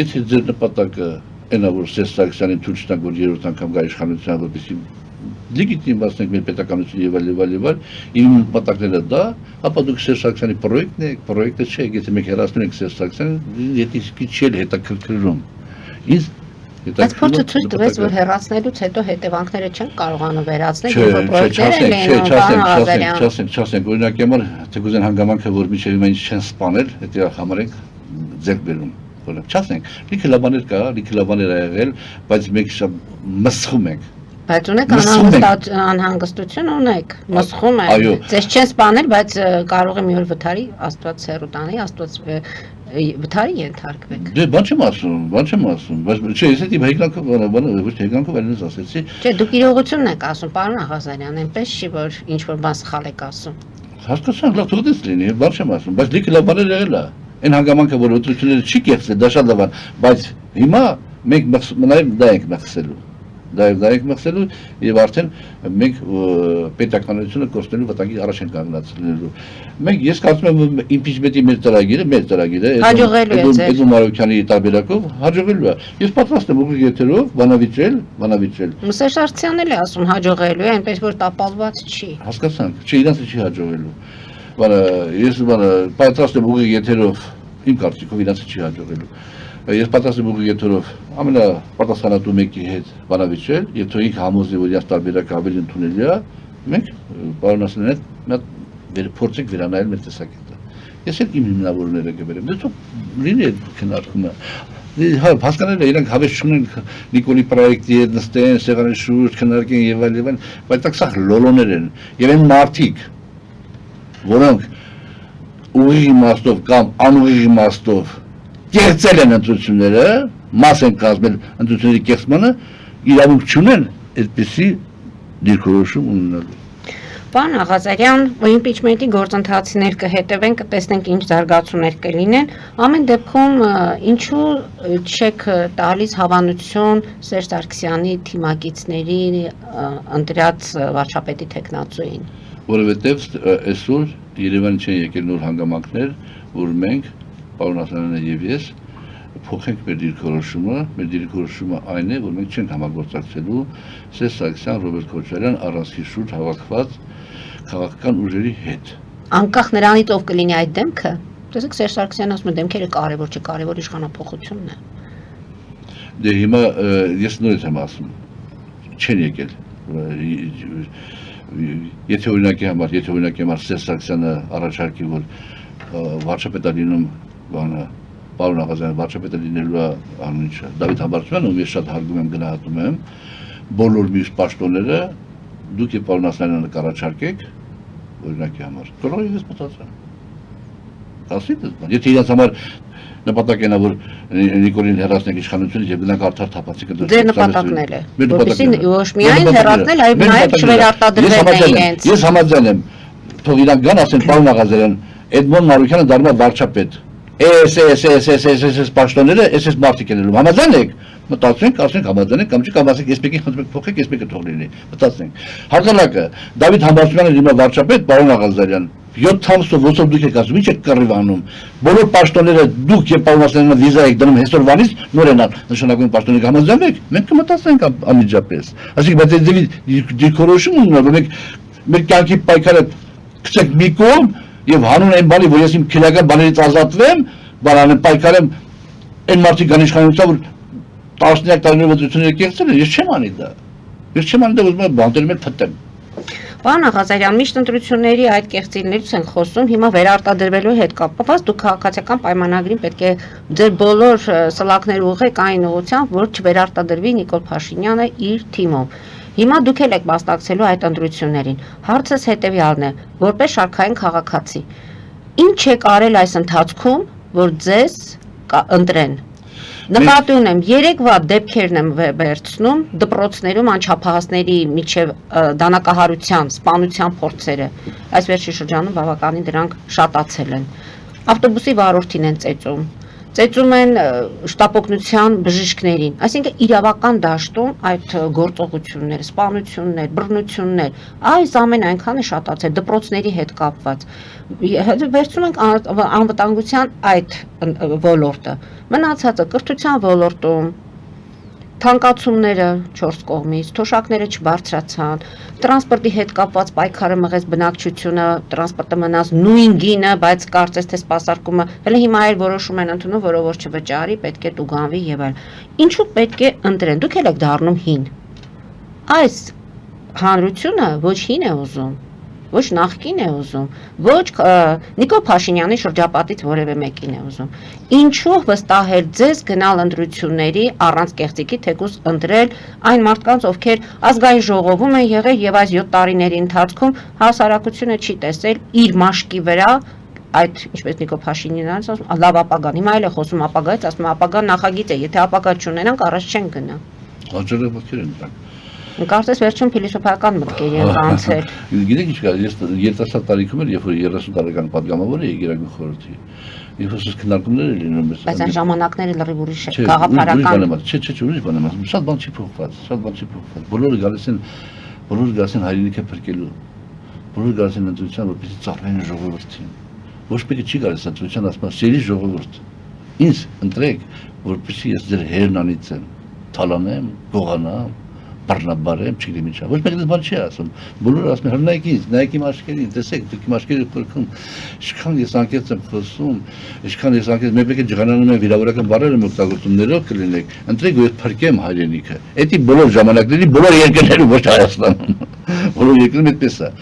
եթե ձեր նպատակը Այնա որ Սերժ Սարգսյանին թույլ չտանք, որ երրորդ անգամ գա իշխանության, որպեսզի լեգիտիմացնենք մեր պետականություն եւ այլ, իմ նպատակները դա, ապա դուք Սերժ Սարգսյանի պրոյեկտն եք, պրոյեկտը չէ, եթե մենք հեռացնում ենք Սերժ Սարգսյանին, եթե չի հետաքրքրում։ Ինձ Բայց փորձը ցույց տվեց, որ հեռացնելուց հետո հետևանքները չեն կարողանում վերացնել, եւ պրոյեկտները չասենք, օրինակ համար թե գուզեն հանգամանքը, որ միջև հիմա ինչ չեն սպանել, դա համար ենք ձեռք բերում։ Չասենք, լիքը լավաներ կա, լիքը լավաներ ա եղել, բայց մենք մսխում ենք։ Բայց ունեք անհանգստություն ունեք, մսխում եք։ Ձեզ չեն սպանել, բայց կարող է մի օր վթարի Աստված հեռու տանի, Աստված վթարի ենթարկվեք։ Դե բան չեմ ասում, բայց չէ, ես այդ իմ հեգնանքով, ոչ թե հեգնանքով այլնից ասեցի։ Չէ, դուք իրողությունն եք ասում, պարոն Աղազարյան, այնպես չի, որ ինչ որ բան սխալ եք ասում։ Հասկացանք, լավ թողնես լինի, բան չեմ ասում, բայց լիքը լավ բաներ եղել է։ Այն հանգամանքը, որ ընտրությունները չի կեղծել, դա շատ լավ է, բայց հիմա մենք նաև դա ենք մեղսելու։ Դա ենք մեղսելու եւ արդեն մենք պետականությունը կորցնելու վտանգի առաջ ենք կանգնացնելու։ Մենք ես կարծում եմ impeachment-ի մեր ծրագիրը հաջողելու է ձեր Էդու Մարուկյանի տարբերակով հաջողելու է։ Ես պատրաստ եմ ուղիղ եթերով բանավիճել։ Մուսեր Սարգսյանն էլ է ասում հաջողելու է, այնպես որ տապալված չի։ Հասկացանք, չէ, իրանց չի հաջողելու։ Ես պատրաստ եմ ուղիղ եթերով իմ կարծիքով իրանց չի հաջողելու։ Ես պատրաստ եմ ուղիղ եթերով ամենապատասխանատու մեկի հետ բանավիճել եւ թող ինքը համոզի, որ իրաց տարբերակը ավելի ընդունելի է, մենք պարոն Ասլանյան հետ փորձենք վերանայել մեր տեսակետը։ Ես էլ իմ հիմնավորները կբերեմ։ Դե թող լինի այդ քննարկումը։ Հասկանալի է, իրանք հավես չունեն Նիկոլի պրոյեկտի հետ նստեն, սեղանի շուրջ քննարկեն եւ այլն, բայց դա սա լոլոներ են։ Եվ այն մարդիկ, որոնք ուղիղ իմաստով կամ անուղիղ իմաստով կեղծել են ընտրությունները, մաս են կազմել ընտրությունների կեղծմանը, իրավունք չունեն այդպիսի դիրքորոշում ունենալու։ Պարոն Աղազարյան, impeachment-ի գործընթացներ կհետևեն, կտեսնենք ինչ զարգացումներ կլինեն։ Ամեն դեպքում ինչու չեք տալիս հավանություն Սերժ Սարգսյանի թիմակիցների ընտրած վարչապետի թեկնածուին։ Որովհետև այսօր Երևան չեն եկել նոր հանգամանքներ, որ մենք պարոն Ասլանյանը եւ ես փոխենք մեր դիրքորոշումը այն է, որ մենք չենք համագործակցելու Սերժ Սարգսյան, Ռոբերտ Քոչարյան առանցքի շուրջ հավաքված քաղաքական ուժերի հետ։ Անկախ նրանից ով կլինի այդ դեմքը, տեսեք Սերժ Սարգսյանն ասում է դեմքերը կարևոր չէ, կարևոր իշխանափոխությունն է։ Դե հիմա ես նորից եմ ասում, չեն եկել։ Եթե օրինակի համար Սերժ Սարգսյանը առաջարկի, որ վարչապետը լինում պարոն Աղազարյան վարչապետը լինելու է անունը Դավիթ Համբարձումյանը, ում ես շատ հարգում եմ, գնահատում եմ, բոլոր մյուս պաշտոնները դուք եւ պարոն Ասլանյանը կառաջարկեք օրինակի համար։ Կարող է ես մտածեմ։ Ասիդ, եթե իրաց համար նպատակն է որ Նիկոլին հեռացնենք իշխանությունից եւ գնանք արդար թափանցիկ ընտրություն։ Ձեր նպատակն է, որովհետեւ ոչ միայն հեռացնել, այլ նաեւ չվերարտադրվել իրենց։ Ես համաձայն եմ, թող իրանք գան ասեն պարոն Աղազարյան, Էդմոն Մարուկյանը դառնում է վարչապետ։ Էս պաշտոնները, էս մարդիկ են ելնում։ Համաձայն եք։ Մտածենք, ասենք համաձայն եք, կամ չի կամ ասենք ես մեկին խնդրում եք փոխեք, ես մեկը թող լինի։ Մտածենք։ Հակառակը Դավիթ Համբարձումյանը դիմա վարչապետ, պարոն Աղազարյան, 7 ամսով ոսով դուք եք ասում, ինչ եք կռիվանում։ Բոլոր պաշտոնները դուք եւ պարոն Ասլանյանը վիզա եք դնում հեսօրվանից նորենալ նշանակում պաշտոնի համաձայն եք, մենք կմտածենք անմիջապես։ Այսինքն բայց այդ դիրքորոշում ունենալ, որ մենք մեր կյանքի պայքարը գցենք մի կողմ եւ հանուն այն բանի, որ ես իմ քրեական բաներից ազատվեմ, բանանեմ պայքարեմ այն մարդիկ անիշխանության, որ տասնյակ տարիներ ընտրությունները կեղծել են, ես չեմ անի դա։ Ես չեմ անի դա, ուզում եմ բանտերում էլ փտեմ։ Պարոն Աղազարյան, միշտ ընտրությունների այդ կեղծիլներից են խոսում, հիմա վերարտադրվելու հետ կապված դուք քաղաքացիական պայմանագրին պետք է ձեր բոլոր սլաքները ուղղեք այն ուղղությամբ, որ չվերարտադրվի Նիկոլ Փաշինյանը իր թիմով։ Հիմա դուք էլ եք մասնակցելու այդ ընտրություններին։ Հարցս հետևյալն է, որպես շարքային քաղաքացի, ինչ եք արել այս ընթացքում, որ ձեզ ընտրեն։ Նկատի ունեմ, 3 դեպքերն եմ վերցնում դպրոցներում անչափահասների միջև դանակահարության, սպանության փորձերը։ Այս վերջի շրջանում բավականին դրանք շատացել են։ Ավտոբուսի վարորդին են ծեծում են շտապօգնության բժիշկներին, այսինքն իրավական դաշտում այդ գործողությունները, սպանություններ, բռնություններ, այս ամեն այնքան է շատացել դպրոցների հետ կապված։ Վերցնում ենք անվտանգության այդ ոլորտը, մնացածը կրթության ոլորտում, թանկացումները 4 կողմից, թոշակները չբարձրացան, տրանսպորտի հետ կապված պայքարը մղեց բնակչությունը, տրանսպորտը մնաց նույն գինը, բայց կարծես թե սպասարկումը, հələ հիմա էլ որոշում են ընդունում, որով որ չվճարի, պետք է տուգանվի եւ այլ։ Ինչու պետք է ընտրեն, դուք եք դառնում հին։ Այս հանրությունը ոչ հին է ուզում, ոչ նախկին է ուզում, ոչ Նիկոլ Փաշինյանի շրջապատից որևէ մեկին է ուզում։ Ինչու վստահել ձեզ գնալ ընտրությունների առանց կեղծիքի, թեկուզ ընտրել այն մարդկանց, ովքեր ազգային ժողովում են եղել եւ այս 7 տարիների ընթացքում հասարակությունը չի տեսել իր մաշկի վրա այդ, ինչպես Նիկոլ Փաշինյանն ասում, լավ ապագան։ Հիմա էլ է խոսում ապագայից, ասում ապագան նախագիծ է, եթե ապագա չունենանք, առաջ չեն գնա։ Հաջողություններ են դրանք։ Կարծես վերջում փիլիսոփայական մտքերի են կանցել։ Գիտեք ինչ կա, ես երիտասարդ տարիքում երբ որ 30 տարեկան պատգամավոր էի Գերագույն խորհրդի, երբ որ քննարկումներ էր լինում, Բայց այն ժամանակները լրիվ ուրիշ է, Չէ, գաղափարական։ ուրիշ բան եմ ասում, շատ բան չի փոխված։ Բոլորը գալիս են հայրենիքը փրկելու։ Բոլորը գալիս են ընտրության, որպեսզի ծառայեն ժողովրդին։ Ոչ մեկը չի գալիս ընտրության, ասում է՝ «Սիրելի ժողովուրդ, ինձ ընտրեք, որպեսզի ես ձեր հերն անիծեմ, թալանեմ, գողանամ, բռնաբարեմ, չգիտեմ ինչա»։ Ոչ մեկը բան չի ասում։ Բոլորը ասում են՝ «Նայեք ինձ, նայեք իմ աչքերին, տեսեք, դուք իմ աչքերը փրկում»։ Ինչքան ես անկեղծ եմ խոսում, ինչքան ես անկեղծ, մեկ է ջղանանում եմ վիրավորական բառեր եմ օգտագործում, ներող կլինեք, ընտրեք, որ ես փրկեմ հայրենիքը։ Էդի բոլոր ժամանակների, բոլոր երկրներում, ոչ Հայաստանում։ Բոլոր երկրներում այդպես է։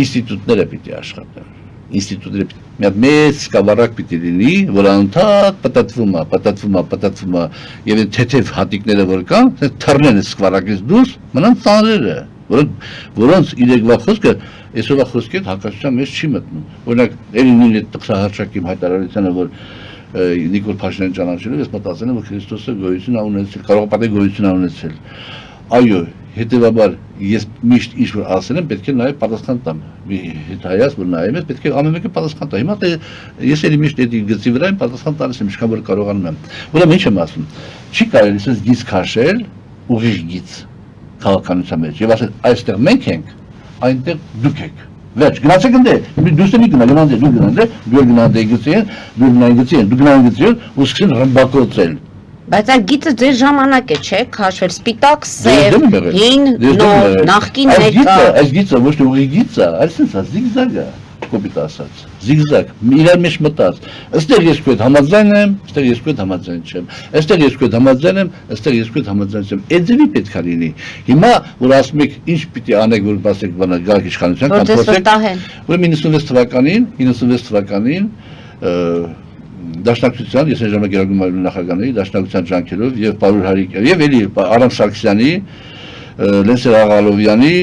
Ինստիտուտները պիտի աշխատեն։ Ինստիտուտները մի հատ մեծ սկավառակ պիտի լինի, որ անդադ պատատվում է, եւ այդ թեթև հատիկները որ կան, թռնեն սկավառակից դուրս, մնան ծանրերը, որոնց իրեկվա խոսքը այսօրվա խոսքի հետ հակասության մեջ չի մտնում։ Օրինակ, Էլինին այդ տխրահարճակ իմ հայտարարությանը, որ Նիկոլ Փաշինյանը ճանաչելով, ես մտածել եմ, որ Քրիստոսը գոյություն ա ունեցել, կարող է պատեհ գոյություն ա ունեցել։ Այո, հետևաբար ես միշտ ինչ որ ասել եմ, պետք է նաև պատասխան տամ։ Մի հետայաց որ նայեմ, պետք է ամեն մեկը պատասխան տա։ Հիմա ես էլի միշտ այդ գծի վրա եմ պատասխան տալիս եմ, ինչքան որ կարողանում եմ։ Ուրեմն ինչ եմ ասում։ Չի կարելի ասես գիծ քաշել, ուղիղ գիծ քաղաքականության մեջ։ Եվ ասել այստեղ մենք ենք, այնտեղ դուք եք։ Վերջ, գնացեք ընդ, դուք չեք գնանք, դուք գնանք, ու սկսեն ռմբակոծել։ Բայց այդ գիծը ձեր ժամանակ է, չէ՞, քաշվել սպիտակ, սև, հին, նոր, նախկին ներկա։ Այս գիծը ոչ թե ուղիղ գիծ է, այսինքն սա զիգզագ է, կոպիտ ասած։ Զիգզագ, իրար մեջ մտած։ Այստեղ ես քո հետ համաձայն եմ, այստեղ ես քո հետ համաձայն չեմ։ Այստեղ ես քո հետ համաձայն եմ, այստեղ ես քո հետ համաձայն չեմ։ Այդ ձևի պետք է լինի։ Հիմա որ ասում եք ինչ պիտի անեք, որ ասեք բանը գալ իշխանության կամ խոսեք։ Ուրեմն 96 թվականին Դաշնակցության, ես այն ժամանակ Գերագույն նախագահների դաշնակցության ջանքերով եւ Պարուր Հարիկյանի եւ էլի Արամ Սարգսյանի, Լենսեր Աղալովյանի,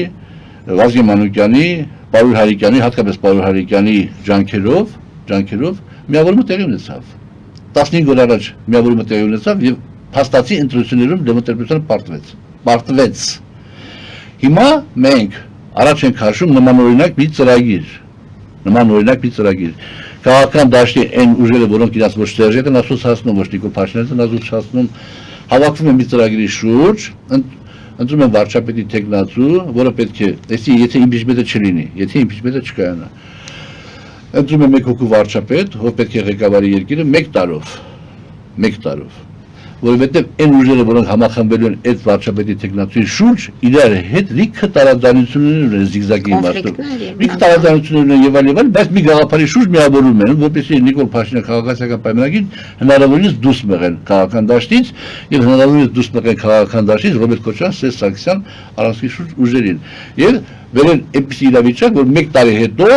Վազգեն Մանուկյանի, Պարուր Հարիկյանի, հատկապես Պարուր Հարիկյանի ջանքերով միավորումը տեղի ունեցավ։ 15 օր առաջ միավորումը տեղի ունեցավ եւ փաստացի ընտրություններում դեմոկրատիան պարտվեց։ Հիմա մենք առաջ ենք քաշում նմանօրինակ մի ծրագիր։ Քաղաքական դաշտի այն ուժերը, որոնք իրաց ոչ Սերժետ են ասոցիացնում, ոչ Նիկոլ Փաշինյանն ասոցիացնում, հավաքվում են մի ծրագրի շուրջ, ընտրում են վարչապետի թեկնածու, որը պետք է, եթե իմպիչմենտը չլինի, եթե իմպիչմենտը չկայանա, ընտրում են մեկ հոգու վարչապետ, ով պետք է ղեկավարի երկիրը 1 տարով, որովհետև այն ուժերը, որոնք համախմբելու են այդ վարչապետի թեկնածուի շուրջ, իրար հետ լիքը տարաձայնություններ ունեն զիգզագի իմաստով։ Լիքը տարաձայնություններ ունեն եւ այլն, բայց մի գաղափարի շուրջ միավորվում են, որպեսզի Նիկոլ Փաշինյանը քաղաքացիական պայմանագիր հնարավորինս դուրս մղեն քաղաքական դաշտից եւ հնարավորինս դուրս մղեն քաղաքական դաշտից Ռոբերտ Քոչարյան, Սերժ Սարգսյան, Առանցքի շուրջ ուժերին։ Եվ վերեն այնպիսի իրավիճակ, որ 1 տարի հետո,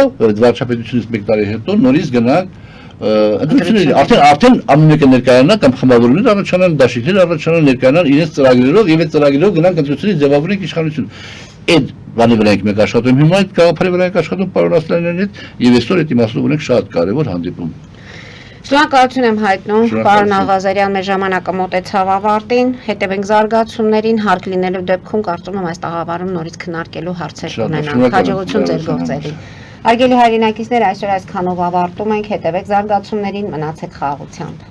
վարչապետությունից 1 տարի հետո նորից գնանք ընտրությունների արդեն ամեն մեկը ներկայանա կամ խմբավորումներ առաջանան, դաշինքներ առաջանան, ներկայանան իրենց ծրագրերով եւ այդ ծրագրերով գնանք ընտրությունների ձևավորենք իշխանություն։ Այդ բանի վրա ենք մենք աշխատում, հիմա այդ գաղափարի վրա ենք աշխատում պարոն Ասլանյանի հետ եւ այսօր այդ իմաստով ունենք շատ կարեւոր հանդիպում։ Շնորհակալություն եմ հայտնում, պարոն Աղազարյան, մեր ժամանակը մոտեցավ ավարտին, հետևենք զարգացումներին, հարկ լինելու դեպքում կարծում եմ այս տաղավարում նորից քննարկելու հարցեր կունենանք։ Հաջողություն ձեր գործերին։ Արգելի հայրենակիցներ, այսօր այսքանով ավարտում ենք, հետևեք զարգացումներին, մնացեք խաղաղությամբ։